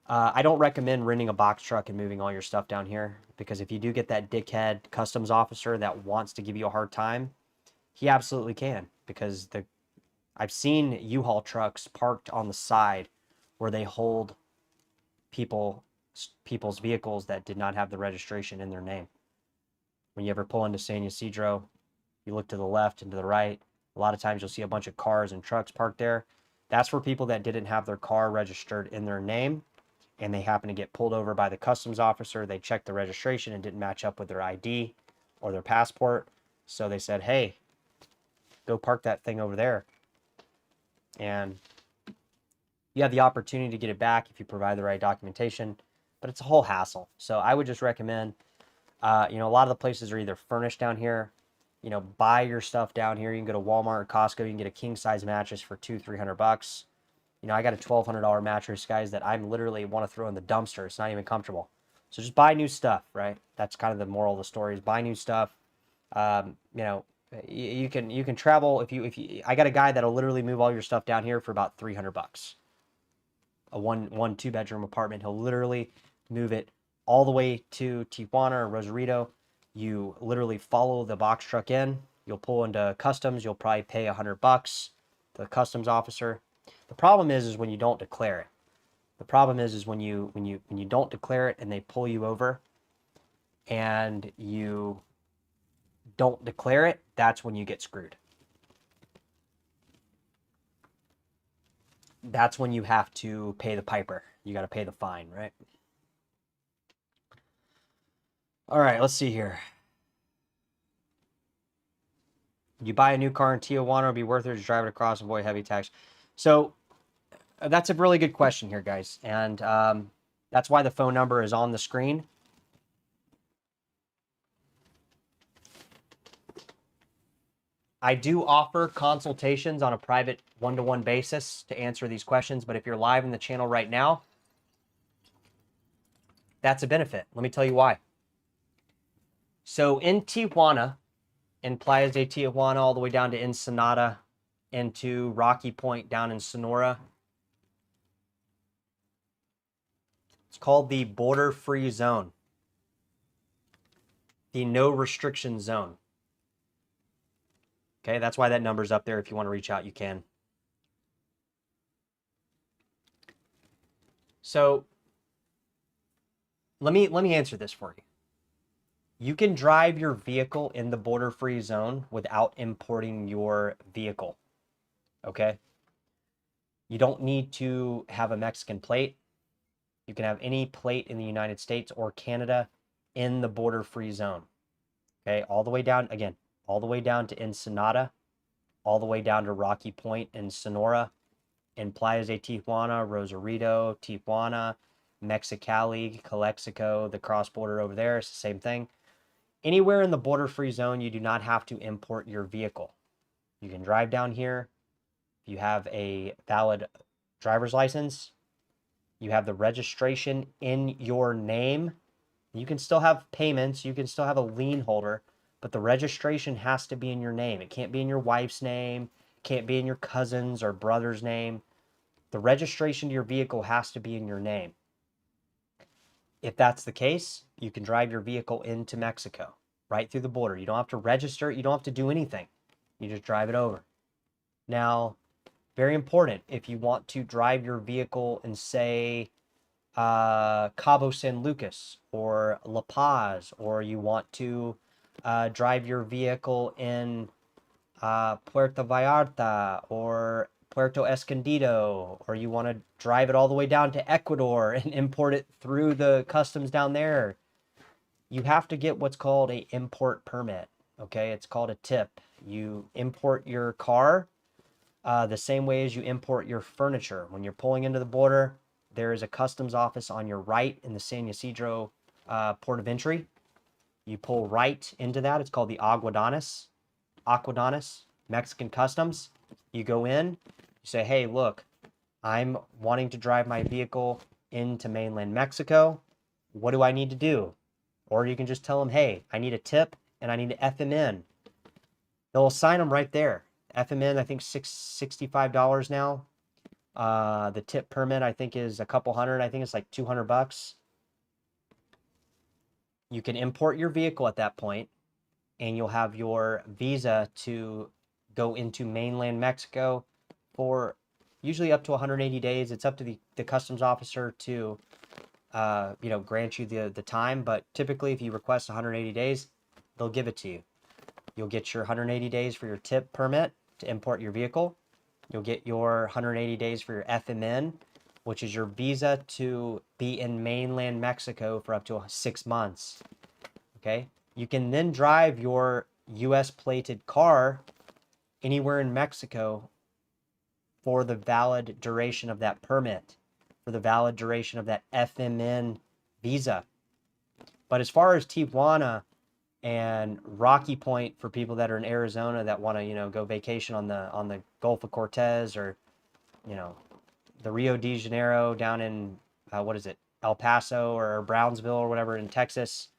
I don't recommend renting a box truck and moving all your stuff down here because if you do get that dickhead customs officer that wants to give you a hard time, he absolutely can because I've seen U-Haul trucks parked on the side where they hold people's vehicles that did not have the registration in their name. When you ever pull into San Ysidro, you look to the left and to the right, a lot of times you'll see a bunch of cars and trucks parked there. That's for people that didn't have their car registered in their name and they happen to get pulled over by the customs officer. They checked the registration and didn't match up with their ID or their passport. So they said, hey, go park that thing over there. And you have the opportunity to get it back if you provide the right documentation, but it's a whole hassle. So I would just recommend, you know, a lot of the places are either furnished down here, you know, buy your stuff down here. You can go to Walmart or Costco. You can get a king size mattress for $200-300. You know, I got a $1,200 mattress, guys, that I'm literally want to throw in the dumpster. It's not even comfortable. So just buy new stuff, right? That's kind of the moral of the story is buy new stuff. You know, you can travel if you I got a guy that'll literally move all your stuff down here for about $300. A one 2-bedroom apartment. He'll literally move it all the way to Tijuana or Rosarito. You literally follow the box truck in. You'll pull into customs. You'll probably pay $100 to the customs officer. The problem is when you don't declare it. The problem is when you don't declare it and they pull you over and you don't declare it, that's when you get screwed. That's when you have to pay the piper. You got to pay the fine, right? All right, let's see here. You buy a new car in Tijuana, it'll be worth it to drive it across and avoid heavy tax. So that's a really good question here, guys. And that's why the phone number is on the screen. I do offer consultations on a private one-to-one basis to answer these questions. But if you're live in the channel right now, that's a benefit. Let me tell you why. So in Tijuana, in Playas de Tijuana, all the way down to Ensenada, into Rocky Point down in Sonora, it's called the border-free zone, the no restriction zone. Okay, that's why that number's up there. If you want to reach out, you can. So let me answer this for you. You can drive your vehicle in the border-free zone without importing your vehicle, okay? You don't need to have a Mexican plate. You can have any plate in the United States or Canada in the border-free zone, okay? All the way down, again, all the way down to Ensenada, all the way down to Rocky Point in Sonora, in Playas de Tijuana, Rosarito, Tijuana, Mexicali, Calexico, the cross-border over there, it's the same thing. Anywhere in the border-free zone, you do not have to import your vehicle. You can drive down here. If you have a valid driver's license, you have the registration in your name. You can still have payments. You can still have a lien holder, but the registration has to be in your name. It can't be in your wife's name. It can't be in your cousin's or brother's name. The registration to your vehicle has to be in your name. If that's the case, you can drive your vehicle into Mexico, right through the border. You don't have to register. You don't have to do anything. You just drive it over. Now, very important, if you want to drive your vehicle in, say, Cabo San Lucas or La Paz, or you want to drive your vehicle in Puerto Vallarta or Puerto Escondido, or you want to drive it all the way down to Ecuador and import it through the customs down there, you have to get what's called a import permit. Okay, it's called a tip. You import your car the same way as you import your furniture. When you're pulling into the border, there is a customs office on your right in the San Ysidro port of entry. You pull right into that. It's called the Aquadanis, Mexican Customs. You go in, you say, hey, look, I'm wanting to drive my vehicle into mainland Mexico. What do I need to do? Or you can just tell them, hey, I need a tip and I need to FMN. They'll assign them right there. FMN, I think $65 now. The tip permit, I think, is a couple hundred. I think it's like $200. You can import your vehicle at that point, and you'll have your visa to go into mainland Mexico for usually up to 180 days. It's up to the customs officer to, grant you the time. But typically, if you request 180 days, they'll give it to you. You'll get your 180 days for your tip permit to import your vehicle. You'll get your 180 days for your FMN, which is your visa to be in mainland Mexico for up to 6 months. Okay? You can then drive your US plated car anywhere in Mexico for the valid duration of that permit, for the valid duration of that FMN visa. But as far as Tijuana and Rocky Point for people that are in Arizona that want to, go vacation on the Gulf of Cortez, or, the Rio de Janeiro down in, El Paso or Brownsville or whatever in Texas,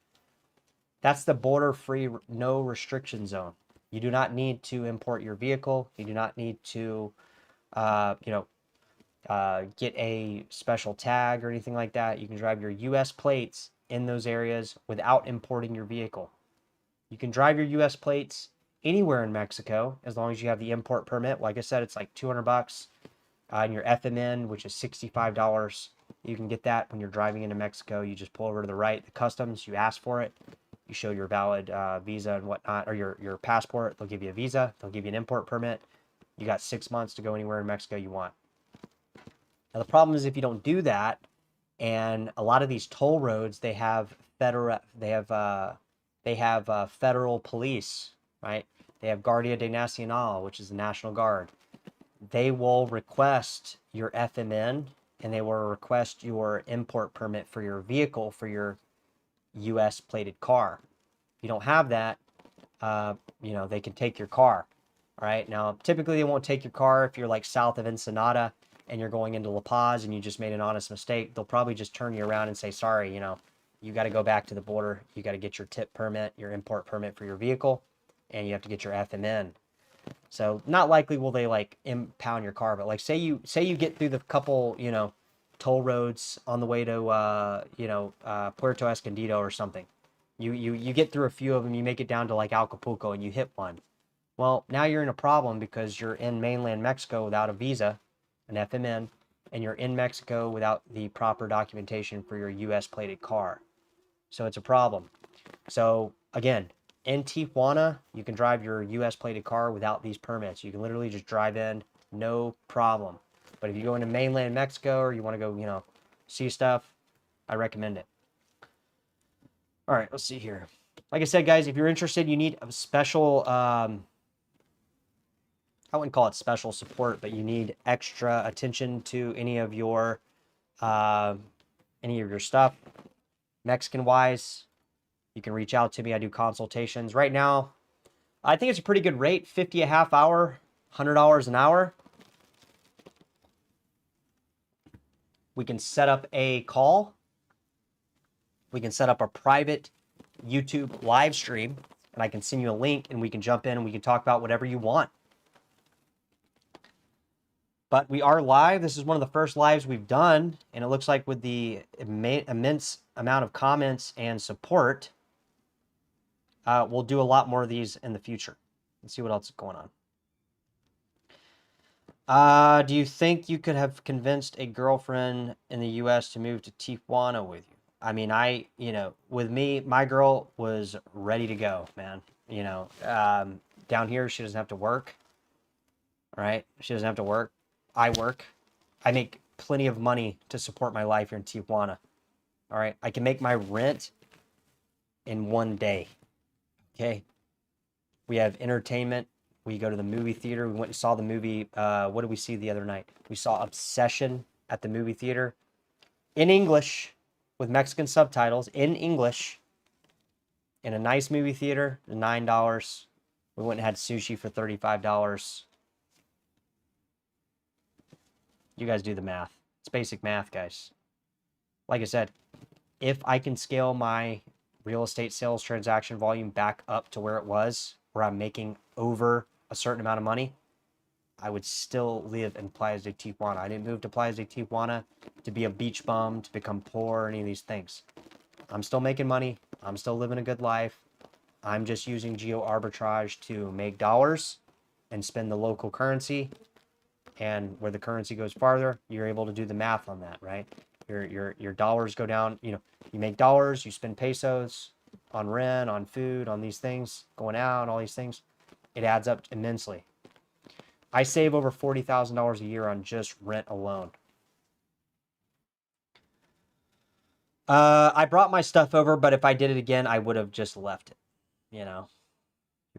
that's the border-free, no restriction zone. You do not need to import your vehicle. You do not need to, get a special tag or anything like that. You can drive your U.S. plates in those areas without importing your vehicle. You can drive your U.S. plates anywhere in Mexico as long as you have the import permit. Like I said, it's like $200. And your FMN, which is $65. You can get that when you're driving into Mexico. You just pull over to the right, the customs, you ask for it. You show your valid visa and whatnot, or your passport. They'll give you a visa. They'll give you an import permit. You got 6 months to go anywhere in Mexico you want. Now, the problem is if you don't do that, and a lot of these toll roads, they have federal police, right? They have Guardia de Nacional, which is the National Guard. They will request your FMN, and they will request your import permit for your vehicle, for your US plated car. If you don't have that, they can take your car. All right. Now, typically they won't take your car if you're like south of Ensenada and you're going into La Paz and you just made an honest mistake. They'll probably just turn you around and say, sorry, you got to go back to the border. You got to get your tip permit, your import permit for your vehicle, and you have to get your FMN. So not likely will they like impound your car, but like say you get through the couple, toll roads on the way to Puerto Escondido or something. You get through a few of them, you make it down to like Acapulco and you hit one. Well, now you're in a problem because you're in mainland Mexico without a visa, an FMN, and you're in Mexico without the proper documentation for your US plated car. So it's a problem. So again, in Tijuana, you can drive your US plated car without these permits. You can literally just drive in, no problem. But if you go into mainland Mexico or you want to go, see stuff, I recommend it. All right, let's see here. Like I said, guys, if you're interested, you need a special, I wouldn't call it special support, but you need extra attention to any of your stuff, Mexican wise, you can reach out to me. I do consultations right now. I think it's a pretty good rate, 50 a half hour, $100 an hour. We can set up a call. We can set up a private YouTube live stream, and I can send you a link, and we can jump in and we can talk about whatever you want. But we are live. This is one of the first lives we've done, and it looks like with the immense amount of comments and support, we'll do a lot more of these in the future. Let's see what else is going on. Do you think you could have convinced a girlfriend in the U.S. to move to Tijuana with you? I mean, with me, my girl was ready to go, man. Down here, she doesn't have to work, right? She doesn't have to work. I work. I make plenty of money to support my life here in Tijuana, all right? I can make my rent in one day, okay? We have entertainment. We go to the movie theater. We went and saw the movie. What did we see the other night? We saw Obsession at the movie theater in English with Mexican subtitles in English in a nice movie theater, $9. We went and had sushi for $35. You guys do the math. It's basic math, guys. Like I said, if I can scale my real estate sales transaction volume back up to where it was, where I'm making over a certain amount of money, I would still live in Playas de Tijuana. I didn't move to Playas de Tijuana to be a beach bum, to become poor, or any of these things. I'm still making money. I'm still living a good life. I'm just using geo arbitrage to make dollars and spend the local currency. And where the currency goes farther, you're able to do the math on that, right? Your dollars go down. You make dollars, you spend pesos on rent, on food, on these things, going out, all these things. It adds up immensely. I save over $40,000 a year on just rent alone. I brought my stuff over, but if I did it again, I would have just left it. You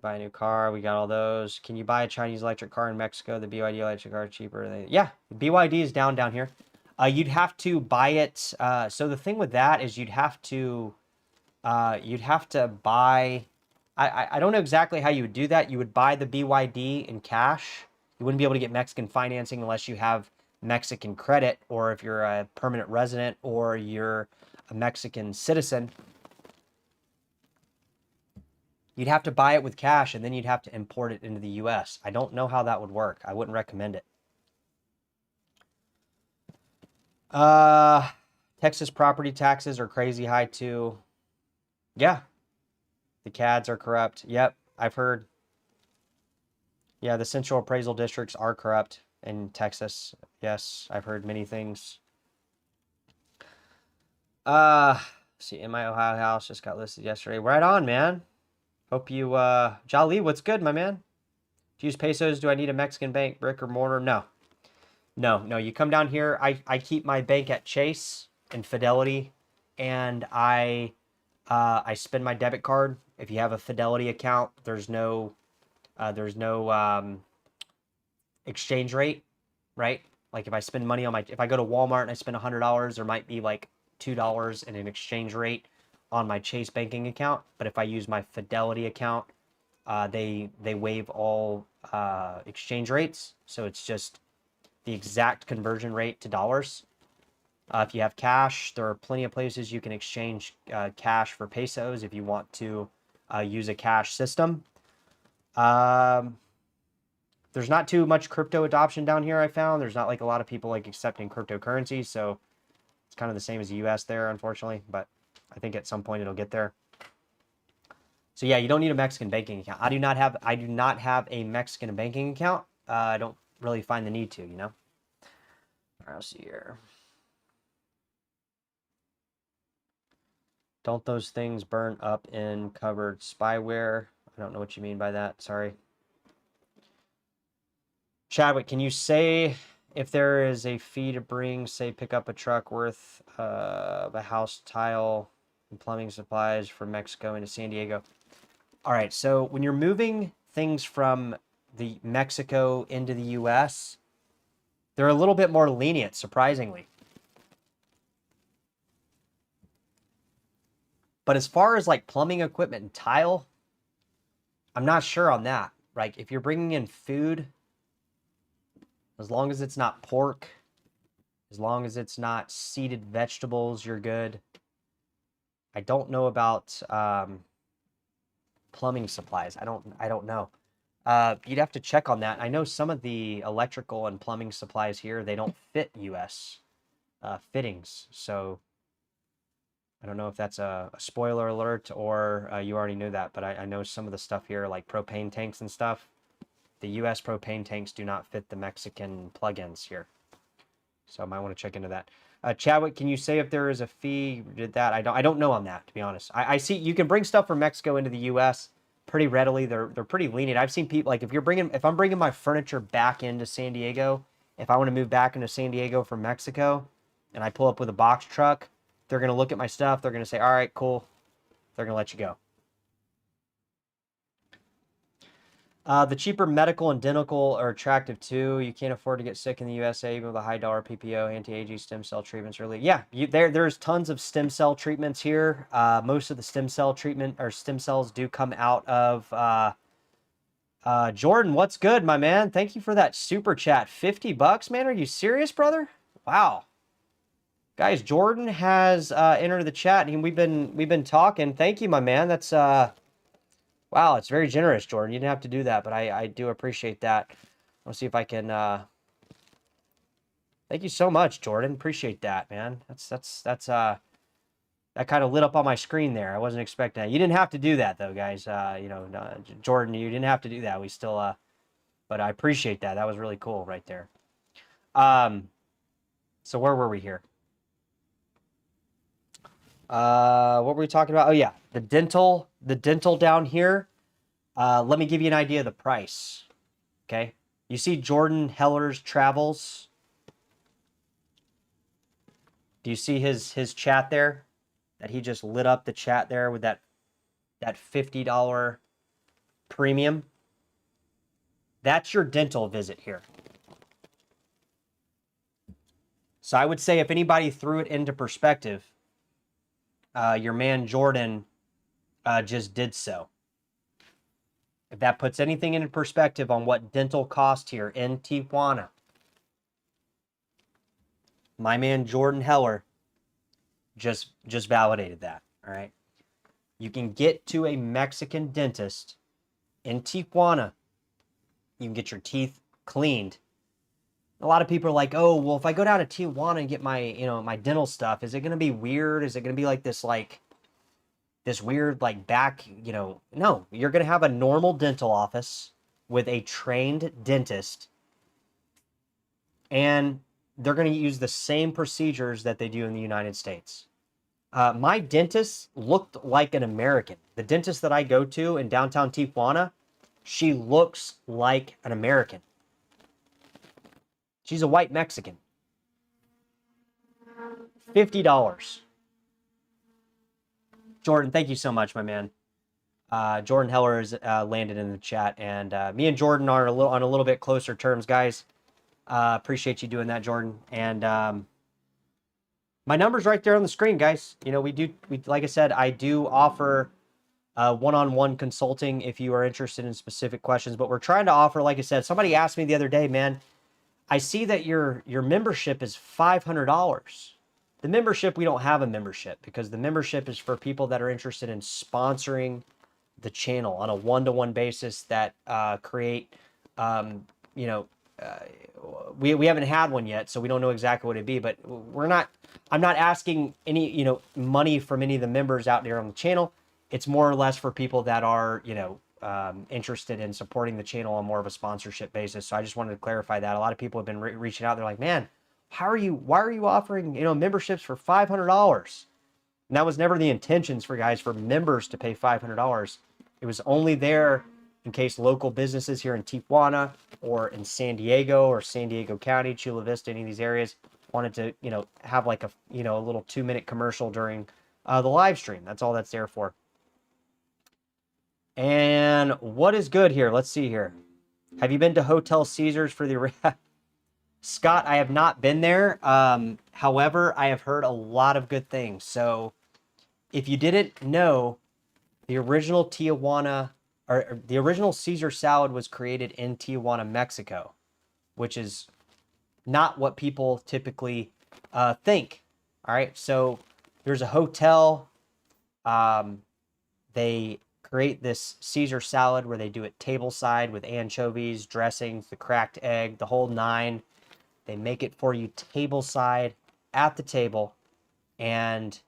buy a new car, we got all those. Can you buy a Chinese electric car in Mexico? The BYD electric car is cheaper. Yeah, BYD is down here. You'd have to buy it. So the thing with that is you'd have to buy. I don't know exactly how you would do that. You would buy the BYD in cash. You wouldn't be able to get Mexican financing unless you have Mexican credit, or if you're a permanent resident or you're a Mexican citizen. You'd have to buy it with cash, and then you'd have to import it into the U.S. I don't know how that would work. I wouldn't recommend it. Texas property taxes are crazy high too. Yeah. The CADs are corrupt. Yep, I've heard. Yeah, the central appraisal districts are corrupt in Texas. Yes, I've heard many things. See, in my Ohio house just got listed yesterday. Right on, man. Hope you, Jolly, what's good, my man? Do you use pesos? Do I need a Mexican bank, brick or mortar? No. No. You come down here. I keep my bank at Chase and Fidelity, and I spend my debit card. If you have a Fidelity account, there's no exchange rate, right? Like if I spend money on if I go to Walmart and I spend $100, there might be like $2 in an exchange rate on my Chase banking account. But if I use my Fidelity account, they waive all exchange rates, so it's just the exact conversion rate to dollars. If you have cash, there are plenty of places you can exchange cash for pesos if you want to use a cash system. There's not too much crypto adoption down here, I found. There's not like a lot of people like accepting cryptocurrency, so it's kind of the same as the US there, unfortunately, but I think at some point it'll get there. So yeah, you don't need a Mexican banking account. I do not have a Mexican banking account. I don't really find the need to, All right, let's see here. Don't those things burn up in covered spyware? I don't know what you mean by that. Sorry. Chadwick, can you say if there is a fee to bring, say, pick up a truck worth of a house tile and plumbing supplies from Mexico into San Diego? All right, so when you're moving things from the Mexico into the US, they're a little bit more lenient, surprisingly. But as far as like plumbing equipment and tile, I'm not sure on that. Like if you're bringing in food, as long as it's not pork, as long as it's not seeded vegetables, you're good. I don't know about plumbing supplies. I don't know. You'd have to check on that. I know some of the electrical and plumbing supplies here, they don't fit US fittings. So I don't know if that's a spoiler alert or you already knew that, but I know some of the stuff here, like propane tanks and stuff, the US propane tanks do not fit the Mexican plugins here. So I might want to check into that. Chadwick, can you say if there is a fee? Did that? I don't know on that, to be honest. I see you can bring stuff from Mexico into the US pretty readily. They're pretty lenient. I've seen people like if I'm bringing my furniture back into San Diego, if I want to move back into San Diego from Mexico, and I pull up with a box truck, they're gonna look at my stuff. They're gonna say, "All right, cool." They're gonna let you go. The cheaper medical and dental are attractive too. You can't afford to get sick in the USA even with a high dollar PPO, anti-aging stem cell treatments. Really, yeah. There's tons of stem cell treatments here. Most of the stem cell treatment or stem cells do come out of. Jordan, what's good, my man? Thank you for that super chat. $50, man. Are you serious, brother? Wow. Guys, Jordan has entered the chat and we've been talking. Thank you, my man. That's wow, it's very generous, Jordan. You didn't have to do that, but I do appreciate that. Let's see if I can thank you so much, Jordan. Appreciate that, man. That's that kind of lit up on my screen there. I wasn't expecting that. You didn't have to do that though, guys. Jordan, you didn't have to do that. We still but I appreciate that. That was really cool right there. So where were we here? What were we talking about? Oh yeah, the dental down here. Let me give you an idea of the price. Okay, you see Jordan Heller's Travels. Do you see his chat there? That he just lit up the chat there with that $50 premium. That's your dental visit here. So I would say if anybody threw it into perspective, your man Jordan just did so. If that puts anything into perspective on what dental cost here in Tijuana, my man Jordan Heller just validated that. All right. You can get to a Mexican dentist in Tijuana. You can get your teeth cleaned. A lot of people are like, oh, well, if I go down to Tijuana and get my, my dental stuff, is it going to be weird? Is it going to be like this weird, back, no, you're going to have a normal dental office with a trained dentist, and they're going to use the same procedures that they do in the United States. My dentist looked like an American. The dentist that I go to in downtown Tijuana, she looks like an American. She's a white Mexican. $50. Jordan, thank you so much, my man. Jordan Heller has landed in the chat, and me and Jordan are on a little bit closer terms, guys. Appreciate you doing that, Jordan. And my number's right there on the screen, guys. We like I said, I do offer one-on-one consulting if you are interested in specific questions, but we're trying to offer, like I said, somebody asked me the other day, man, I see that your membership is $500. The membership, we don't have a membership because the membership is for people that are interested in sponsoring the channel on a one-to-one basis that create, we haven't had one yet, so we don't know exactly what it'd be, but I'm not asking any, money from any of the members out there on the channel. It's more or less for people that are, interested in supporting the channel on more of a sponsorship basis. So I just wanted to clarify that. A lot of people have been reaching out. They're like, man, why are you offering, memberships for $500? And that was never the intentions for members to pay $500. It was only there in case local businesses here in Tijuana or in San Diego or San Diego County, Chula Vista, any of these areas wanted to, have like a, a little 2-minute commercial during the live stream. That's all that's there for. And what is good here? Let's see here. Have you been to Hotel Caesars for the... Scott, I have not been there. However, I have heard a lot of good things. So if you didn't know, the original Tijuana, or the original Caesar salad was created in Tijuana, Mexico, which is not what people typically think. All right, so there's a hotel. They create this Caesar salad where they do it tableside with anchovies, dressings, the cracked egg, the whole nine. They make it for you tableside at the table, and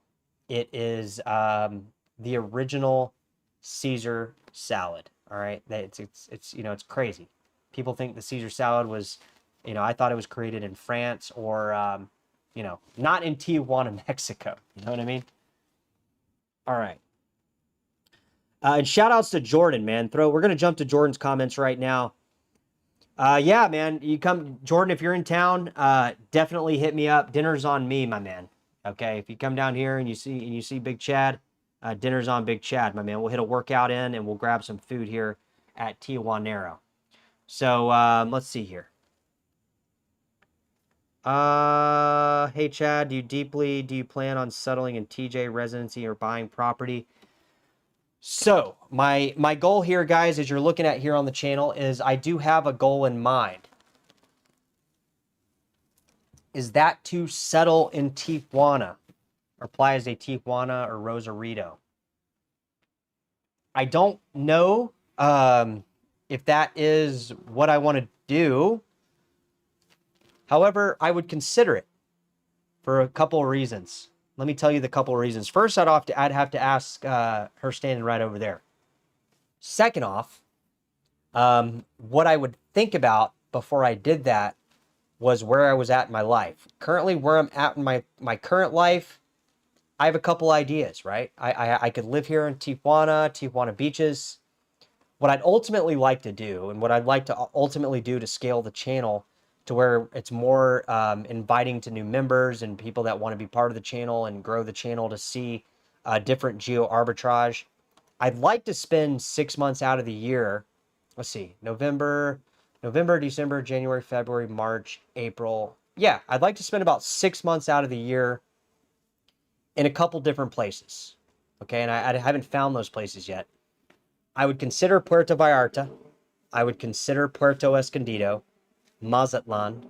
it is the original Caesar salad. All right, it's crazy. People think the Caesar salad was, I thought it was created in France or not in Tijuana, Mexico. You know what I mean? All right. And shout outs to Jordan, man. We're gonna jump to Jordan's comments right now. Yeah, man, you come, Jordan, if you're in town, definitely hit me up. Dinner's on me, my man. Okay, if you come down here and you see Big Chad, dinner's on Big Chad, my man. We'll hit a workout in and we'll grab some food here at Tijuana. So let's see here. Hey Chad, do you plan on settling in TJ residency or buying property? So my goal here, guys, as you're looking at here on the channel, is I do have a goal in mind. Is that to settle in Tijuana or Playas de Tijuana or Rosarito? I don't know if that is what I want to do. However, I would consider it for a couple of reasons. Let me tell you the couple of reasons. First, I'd have to ask her standing right over there. Second off, what I would think about before I did that was where I was at in my life. Currently, where I'm at in my current life, I have a couple ideas, right? I could live here in Tijuana beaches. What I'd ultimately like to do, and what I'd like to ultimately do to scale the channel to where it's more inviting to new members and people that want to be part of the channel and grow the channel to see different geo arbitrage. I'd like to spend 6 months out of the year. Let's see, November, December, January, February, March, April. Yeah, I'd like to spend about 6 months out of the year in a couple different places. Okay, and I haven't found those places yet. I would consider Puerto Vallarta. I would consider Puerto Escondido, Mazatlan.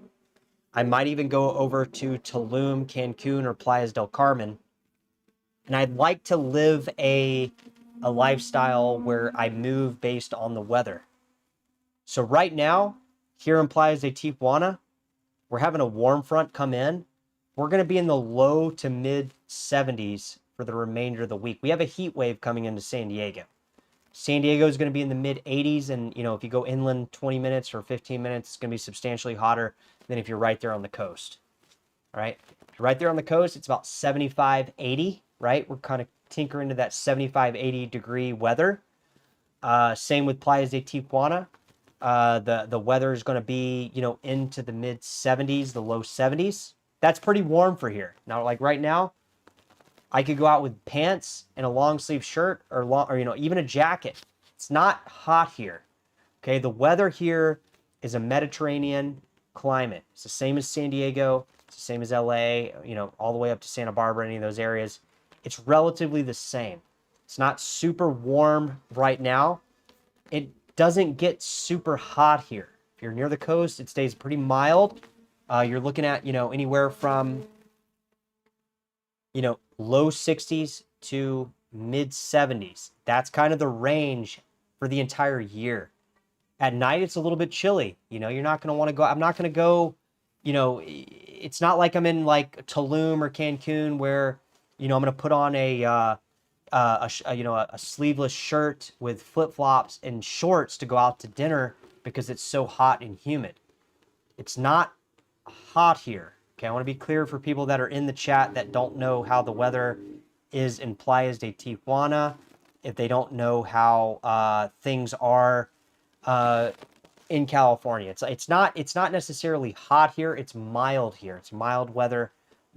I might even go over to Tulum, Cancun, or Playas del Carmen. And I'd like to live a lifestyle where I move based on the weather. So right now, here in Playas de Tijuana, we're having a warm front come in. We're going to be in the low to mid 70s for the remainder of the week. We have a heat wave coming into San Diego. San Diego is going to be in the mid 80s, and if you go inland 20 minutes or 15 minutes, it's going to be substantially hotter than if you're right there on the coast. All right, if you're right there on the coast, it's about 75, 80. Right, we're kind of tinkering into that 75, 80 degree weather. Same with Playas de Tijuana. The weather is going to be into the mid 70s, the low 70s. That's pretty warm for here. Now, like right now, I could go out with pants and a long sleeve shirt or even a jacket. It's not hot here. Okay, the weather here is a Mediterranean climate. It's the same as San Diego. It's the same as LA. All the way up to Santa Barbara, any of those areas. It's relatively the same. It's not super warm right now. It doesn't get super hot here. If you're near the coast, it stays pretty mild. You're looking at anywhere from low 60s to mid 70s. That's kind of the range for the entire year. At night, it's a little bit chilly. You're not going to want to go. I'm not going to go, it's not like I'm in like Tulum or Cancun where, I'm going to put on a sleeveless shirt with flip-flops and shorts to go out to dinner because it's so hot and humid. It's not hot here. Okay, I want to be clear for people that are in the chat that don't know how the weather is in Playas de Tijuana. If they don't know how things are in California, it's not necessarily hot here. It's mild here. It's mild weather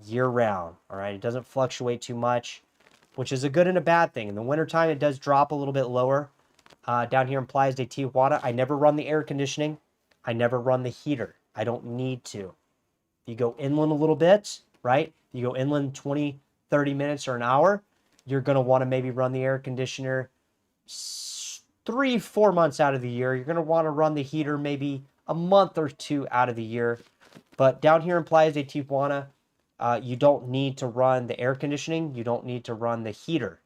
year round. All right, it doesn't fluctuate too much, which is a good and a bad thing. In the wintertime, it does drop a little bit lower. Down here in Playas de Tijuana, I never run the air conditioning. I never run the heater. I don't need to. You go inland a little bit, right? You go inland 20, 30 minutes or an hour, you're going to want to maybe run the air conditioner 3, 4 months out of the year. You're going to want to run the heater maybe a month or two out of the year. But down here in Playas de Tijuana, you don't need to run the air conditioning. You don't need to run the heater.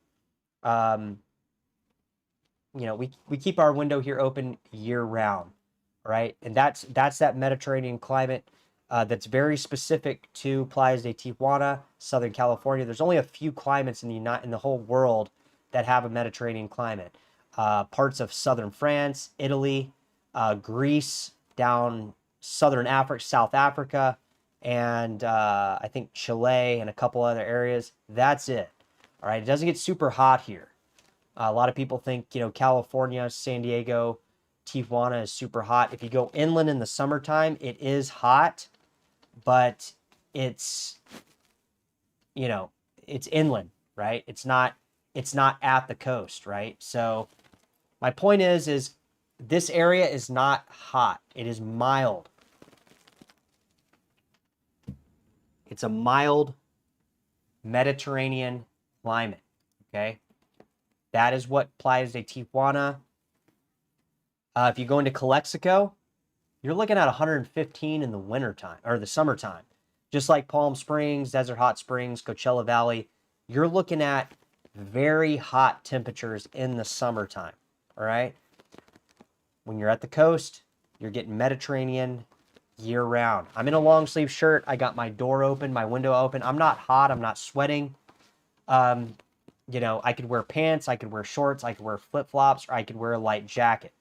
You know, we keep our window here open year round, right? And that's that Mediterranean climate that's very specific to Playas de Tijuana, Southern California. There's only a few climates in the whole world that have a Mediterranean climate. Parts of southern France, Italy, Greece, down southern Africa, South Africa, and I think Chile and a couple other areas. That's it. All right, it doesn't get super hot here. A lot of people think, you know, California, San Diego, Tijuana is super hot. If you go inland in the summertime, it is hot, but it's, you know, it's inland, right? It's not at the coast, right? So my point is this area is not hot. It is mild. It's a mild Mediterranean climate, okay? That is what Playas de Tijuana. If you go into Calexico, you're looking at 115 in the wintertime or the summertime. Just like Palm Springs, Desert Hot Springs, Coachella Valley, you're looking at very hot temperatures in the summertime. All right. When you're at the coast, you're getting Mediterranean year round. I'm in a long sleeve shirt. I got my door open, my window open. I'm not hot. I'm not sweating. You know, I could wear pants, I could wear shorts, I could wear flip-flops, or I could wear a light jacket.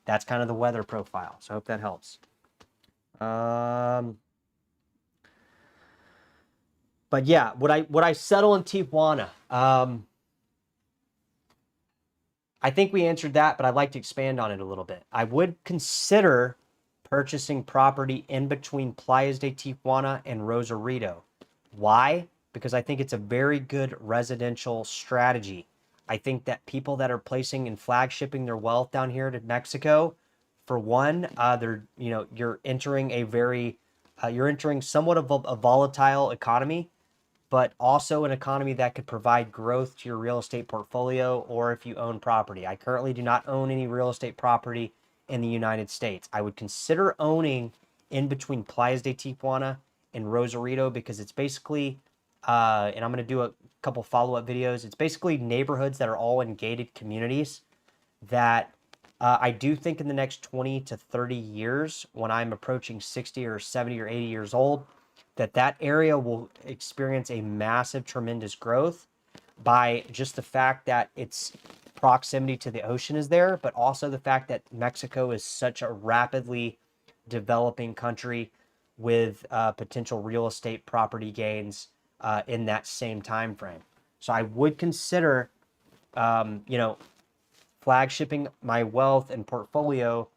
That's kind of the weather profile. So I hope that helps. But yeah, would I settle in Tijuana? I think we answered that, but I'd like to expand on it a little bit. I would consider purchasing property in between Playas de Tijuana and Rosarito. Why? Because I think it's a very good residential strategy. I think that people that are placing and flagshipping their wealth down here to Mexico, for one, you're entering you're entering somewhat of a volatile economy, but also an economy that could provide growth to your real estate portfolio or if you own property. I currently do not own any real estate property in the United States. I would consider owning in between Playas de Tijuana and Rosarito because it's basically, and I'm going to do a couple follow-up videos, it's basically neighborhoods that are all in gated communities that I do think in the next 20 to 30 years, when I'm approaching 60 or 70 or 80 years old, that area will experience a massive, tremendous growth by just the fact that its proximity to the ocean is there, but also the fact that Mexico is such a rapidly developing country with potential real estate property gains in that same time frame. So I would consider, flagshipping my wealth and portfolio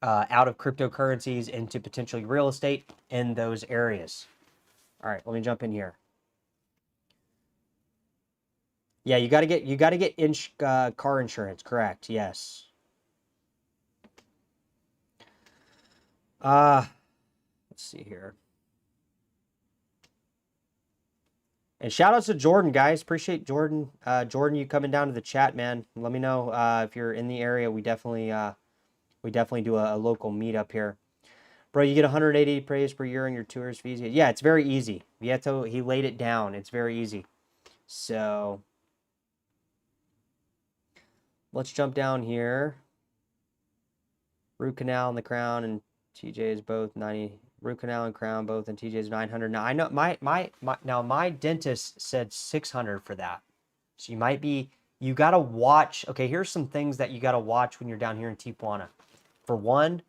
out of cryptocurrencies into potentially real estate in those areas. All right, let me jump in here. Yeah, you got to get car insurance, correct? Yes. Let's see here. And shout outs to Jordan, guys. Appreciate Jordan. Jordan, you coming down to the chat, man. Let me know if you're in the area. We definitely do a local meetup here. Bro, you get 180 praise per year on your tourist fees. Yeah, it's very easy. Vieto, he laid it down. It's very easy. So let's jump down here. Root canal and the crown and TJ is both 90. Root canal and crown both and TJ is 900. Now I know my dentist said 600 for that. So you got to watch. Okay, here's some things that you got to watch when you're down here in Tijuana. For one,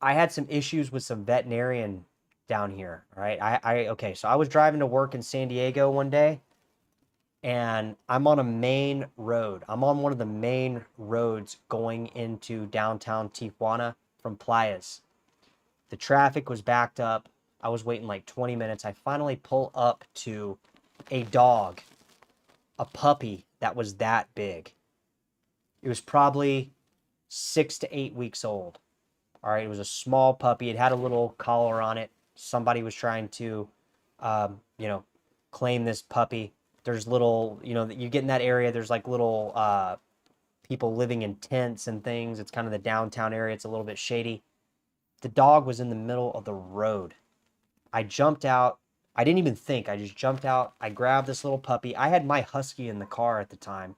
I had some issues with some veterinarian down here, right? Okay, so I was driving to work in San Diego one day, and I'm on a main road. I'm on one of the main roads going into downtown Tijuana from Playas. The traffic was backed up. I was waiting like 20 minutes. I finally pull up to a dog, a puppy that was that big. It was probably 6 to 8 weeks old. All right, it was a small puppy. It had a little collar on it. Somebody was trying to, you know, claim this puppy. There's little, you get in that area. There's like little people living in tents and things. It's kind of the downtown area. It's a little bit shady. The dog was in the middle of the road. I jumped out. I didn't even think. I just jumped out. I grabbed this little puppy. I had my husky in the car at the time.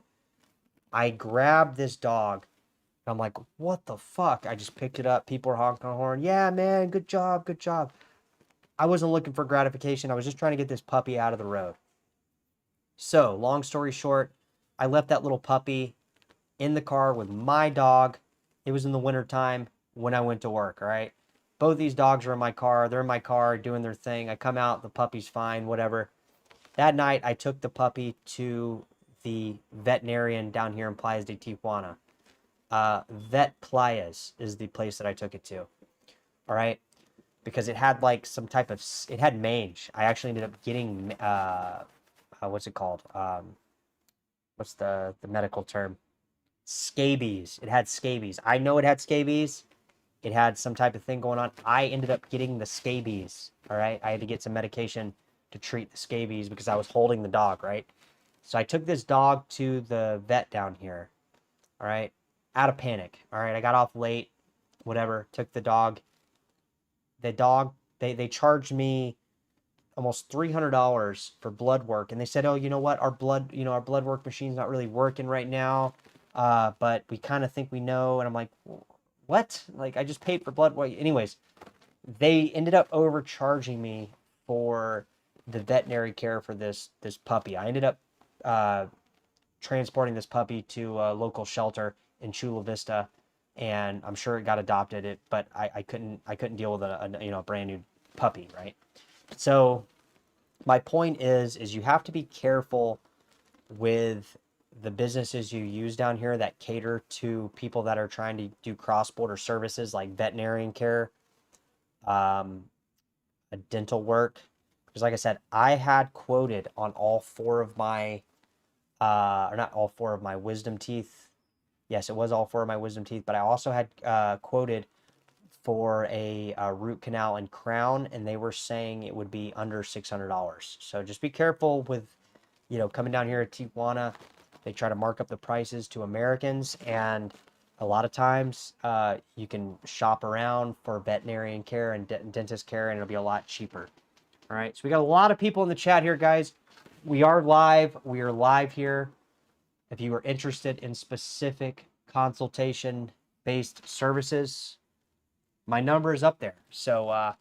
I grabbed this dog. I'm like, what the fuck? I just picked it up. People are honking on the horn. Yeah, man, good job, good job. I wasn't looking for gratification. I was just trying to get this puppy out of the road. So, long story short, I left that little puppy in the car with my dog. It was in the wintertime when I went to work, all right? Both these dogs are in my car. They're in my car doing their thing. I come out, the puppy's fine, whatever. That night, I took the puppy to the veterinarian down here in Playas de Tijuana. Vet Playas is the place that I took it to. All right. Because it had like some type of, it had mange. I actually ended up getting, what's it called? What's the medical term? Scabies. It had scabies. I know it had scabies. It had some type of thing going on. I ended up getting the scabies. All right. I had to get some medication to treat the scabies because I was holding the dog, right? So I took this dog to the vet down here. All right. Out of panic. All right. I got off late, whatever. Took the dog. The dog, they charged me almost $300 for blood work. And they said, oh, you know what? Our blood work machine's not really working right now. But we kind of think we know. And I'm like, what? Like, I just paid for blood work. Anyways, they ended up overcharging me for the veterinary care for this puppy. I ended up transporting this puppy to a local shelter in Chula Vista, and I'm sure it got adopted. But I couldn't deal with a brand new puppy, right? So my point is you have to be careful with the businesses you use down here that cater to people that are trying to do cross-border services like veterinarian care, um, dental work. Because like I said, I had quoted on all four of my, or not all four of my wisdom teeth. Yes, it was all four of my wisdom teeth, but I also had quoted for a root canal and crown, and they were saying it would be under $600. So just be careful with, coming down here at Tijuana. They try to mark up the prices to Americans, and a lot of times you can shop around for veterinarian care and dentist care, and it'll be a lot cheaper. All right, so we got a lot of people in the chat here, guys. We are live. We are live here. If you are interested in specific consultation-based services, my number is up there. So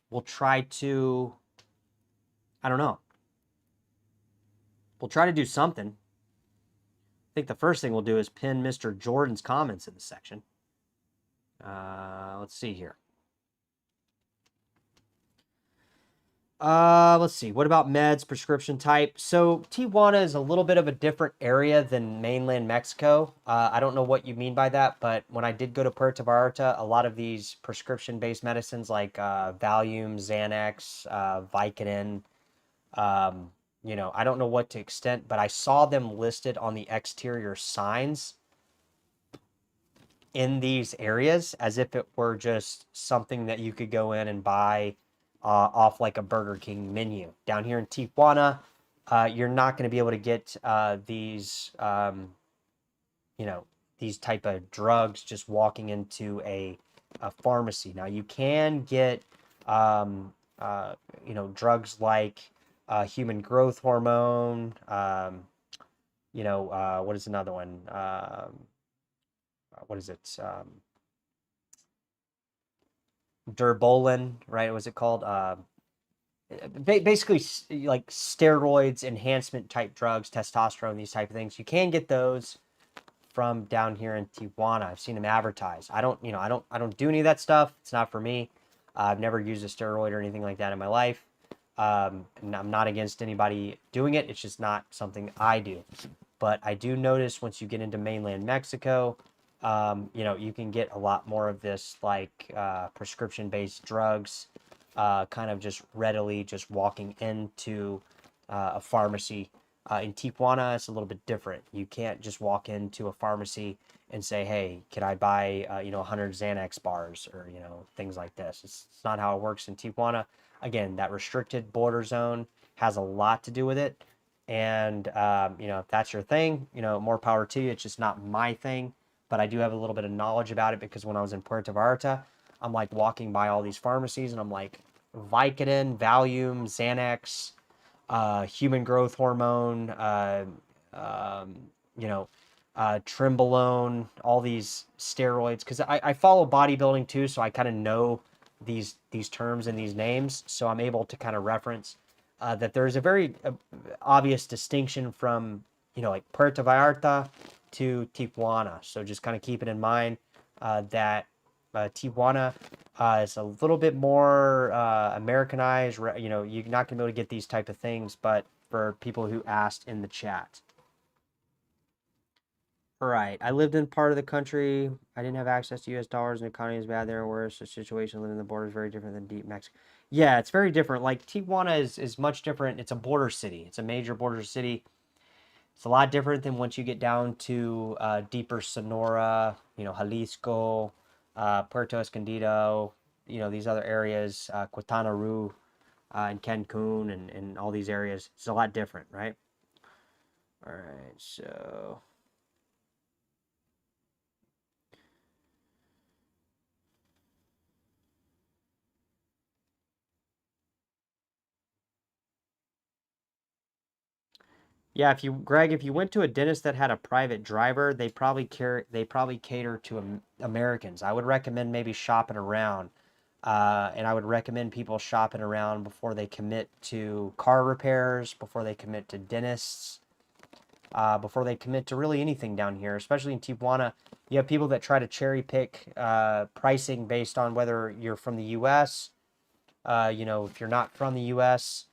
we'll try to, I don't know. We'll try to do something. I think the first thing we'll do is pin Mr. Jordan's comments in the section. Let's see here. Let's see. What about meds, prescription type? So Tijuana is a little bit of a different area than mainland Mexico. I don't know what you mean by that, but when I did go to Puerto Vallarta, a lot of these prescription-based medicines like Valium, Xanax, Vicodin, I don't know what to extent, but I saw them listed on the exterior signs in these areas as if it were just something that you could go in and buy off like a Burger King menu. Down here in Tijuana, you're not going to be able to get these type of drugs just walking into a pharmacy. Now you can get drugs like human growth hormone. What is another one? What is it? Durbolin, right? What was it called? Basically like steroids, enhancement type drugs, testosterone, these type of things. You can get those from down here in Tijuana. I've seen them advertised. I don't do any of that stuff. It's not for me. I've never used a steroid or anything like that in my life. And I'm not against anybody doing it. It's just not something I do. But I do notice once you get into mainland Mexico, you can get a lot more of this like prescription-based drugs, kind of just readily just walking into a pharmacy. In Tijuana, it's a little bit different. You can't just walk into a pharmacy and say, "Hey, can I buy 100 Xanax bars or things like this?" It's not how it works in Tijuana. Again, that restricted border zone has a lot to do with it. And if that's your thing, more power to you. It's just not my thing, but I do have a little bit of knowledge about it because when I was in Puerto Vallarta, I'm like walking by all these pharmacies and I'm like Vicodin, Valium, Xanax, human growth hormone, um, you know, Trembolone, all these steroids. Because I follow bodybuilding too, so I kind of know these terms and these names, so I'm able to kind of reference that there is a very obvious distinction from like Puerto Vallarta to Tijuana. So just kind of keep it in mind that Tijuana is a little bit more Americanized. You're not going to be able to get these type of things, but for people who asked in the chat. All right. I lived in part of the country. I didn't have access to U.S. dollars, and the economy is bad there. Whereas the situation living in the border is very different than deep Mexico. Yeah, it's very different. Like Tijuana is much different. It's a border city. It's a major border city. It's a lot different than once you get down to deeper Sonora, Jalisco, Puerto Escondido, these other areas, Quintana Roo, and Cancun, and all these areas. It's a lot different, right? All right, so yeah, if you went to a dentist that had a private driver, they probably cater to Americans. I would recommend maybe shopping around. And I would recommend people shopping around before they commit to car repairs, before they commit to dentists, before they commit to really anything down here, especially in Tijuana. You have people that try to cherry pick pricing based on whether you're from the U.S. If you're not from the U.S.,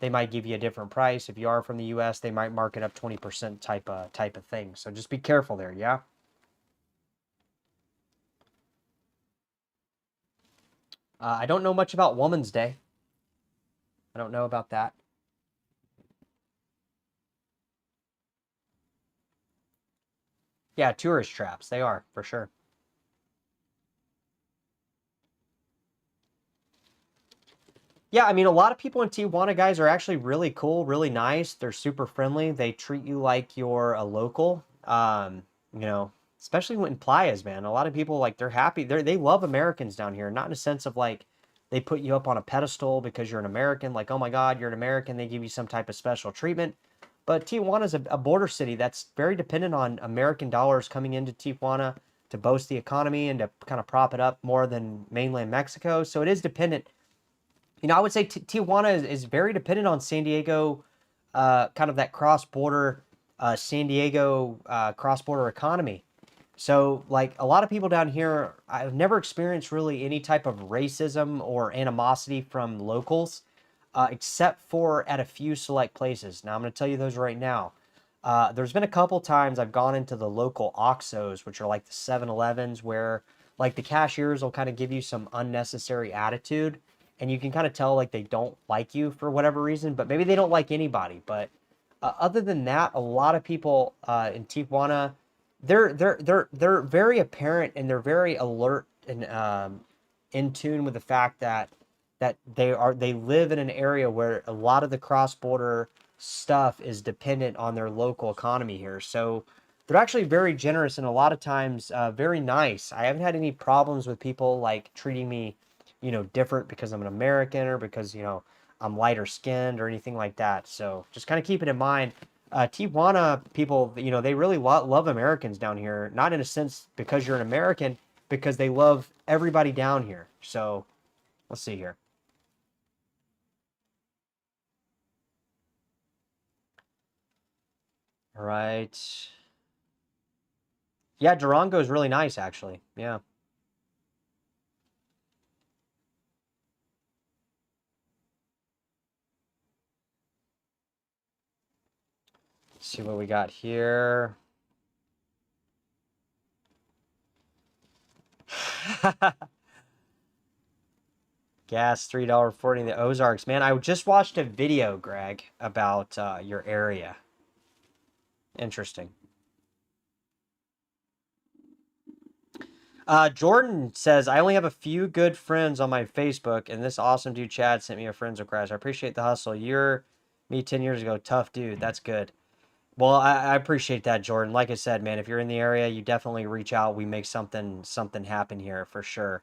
they might give you a different price. If you are from the U.S., they might mark it up 20% type of thing. So just be careful there, yeah? I don't know much about Woman's Day. I don't know about that. Yeah, tourist traps. They are, for sure. Yeah, I mean, a lot of people in Tijuana, guys, are actually really cool, really nice. They're super friendly. They treat you like you're a local. You know, especially when playas, man. A lot of people like they're happy. They love Americans down here, not in a sense of like they put you up on a pedestal because you're an American. Like, oh my God, you're an American. They give you some type of special treatment. But Tijuana is a border city that's very dependent on American dollars coming into Tijuana to boost the economy and to kind of prop it up more than mainland Mexico. So it is dependent. I would say Tijuana is very dependent on San Diego, kind of that cross-border, San Diego cross-border economy. So, like a lot of people down here, I've never experienced really any type of racism or animosity from locals, except for at a few select places. Now, I'm going to tell you those right now. There's been a couple times I've gone into the local OXXOs, which are like the 7-Elevens, where like the cashiers will kind of give you some unnecessary attitude, and you can kind of tell like they don't like you for whatever reason, but maybe they don't like anybody. But other than that, a lot of people in Tijuana, they're very apparent and they're very alert and in tune with the fact that they live in an area where a lot of the cross-border stuff is dependent on their local economy here. So they're actually very generous and a lot of times very nice. I haven't had any problems with people like treating me, different because I'm an American or because, I'm lighter skinned or anything like that. So just kind of keep it in mind. Tijuana people, they really love Americans down here. Not in a sense because you're an American, because they love everybody down here. So let's see here. All right. Yeah, Durango is really nice, actually. Yeah. see what we got here. Gas $3.40 in the Ozarks. Man, I just watched a video, Greg, about your area. Interesting. Jordan says, I only have a few good friends on my Facebook, and this awesome dude Chad sent me a friends request. I appreciate the hustle. You're me 10 years ago. Tough dude. That's good. Well, I appreciate that, Jordan. Like I said, man, if you're in the area, you definitely reach out. We make something happen here for sure.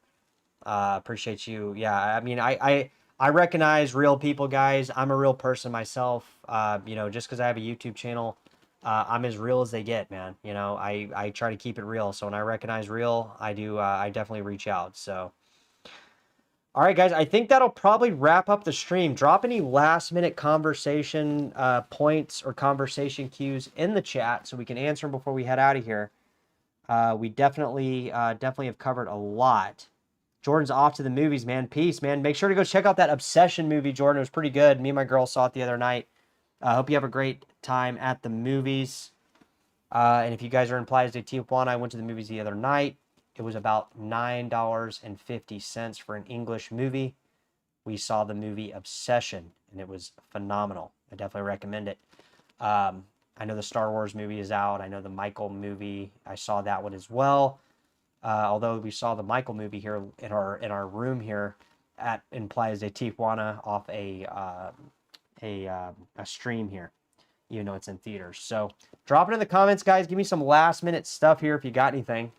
Appreciate you. Yeah, I mean, I recognize real people, guys. I'm a real person myself. Just because I have a YouTube channel, I'm as real as they get, man. I try to keep it real. So when I recognize real, I do. I definitely reach out. So. All right, guys, I think that'll probably wrap up the stream. Drop any last minute conversation points or conversation cues in the chat so we can answer them before we head out of here. We definitely have covered a lot. Jordan's off to the movies, man. Peace, man. Make sure to go check out that Obsession movie, Jordan. It was pretty good. Me and my girl saw it the other night. I hope you have a great time at the movies. And if you guys are in Playas de Tijuana, I went to the movies the other night. It was about $9.50 for an English movie. We saw the movie Obsession, and it was phenomenal. I definitely recommend it. I know the Star Wars movie is out. I know the Michael movie. I saw that one as well. Although we saw the Michael movie here in our room here in Playas de Tijuana off a stream here. Even though it's in theaters. So drop it in the comments, guys. Give me some last minute stuff here if you got anything.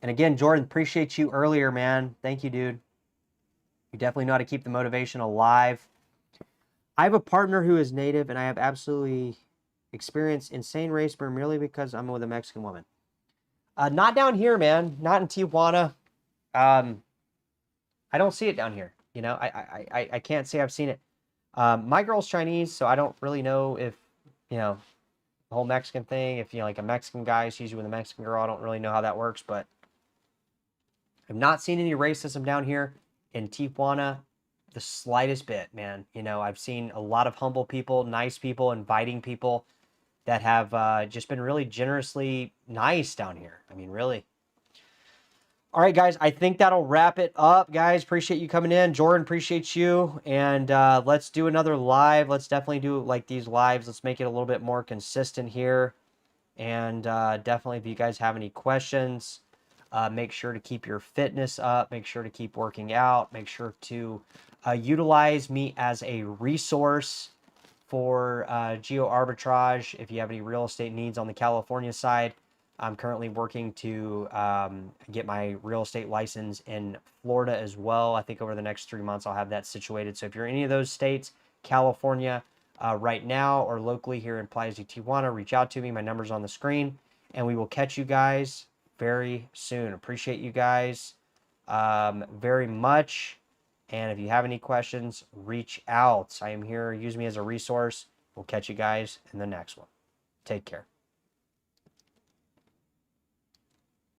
And again, Jordan, appreciate you earlier, man. Thank you, dude. You definitely know how to keep the motivation alive. I have a partner who is native, and I have absolutely experienced insane race burn merely because I'm with a Mexican woman. Not down here, man. Not in Tijuana. I don't see it down here. I can't say I've seen it. My girl's Chinese, so I don't really know if, the whole Mexican thing, if, like a Mexican guy sees you with a Mexican girl, I don't really know how that works, but I've not seen any racism down here in Tijuana the slightest bit, man. I've seen a lot of humble people, nice people, inviting people that have just been really generously nice down here. I mean, really. All right, guys, I think that'll wrap it up. Guys, appreciate you coming in. Jordan, appreciate you. And let's do another live. Let's definitely do like these lives. Let's make it a little bit more consistent here. And definitely, if you guys have any questions, make sure to keep your fitness up. Make sure to keep working out. Make sure to utilize me as a resource for geo arbitrage. If you have any real estate needs on the California side, I'm currently working to get my real estate license in Florida as well. I think over the next 3 months, I'll have that situated. So if you're in any of those states, California, right now or locally here in Playas de Tijuana, reach out to me. My number's on the screen, and we will catch you guys very soon. Appreciate you guys very much. And if you have any questions, reach out. I am here. Use me as a resource. We'll catch you guys in the next one. Take care.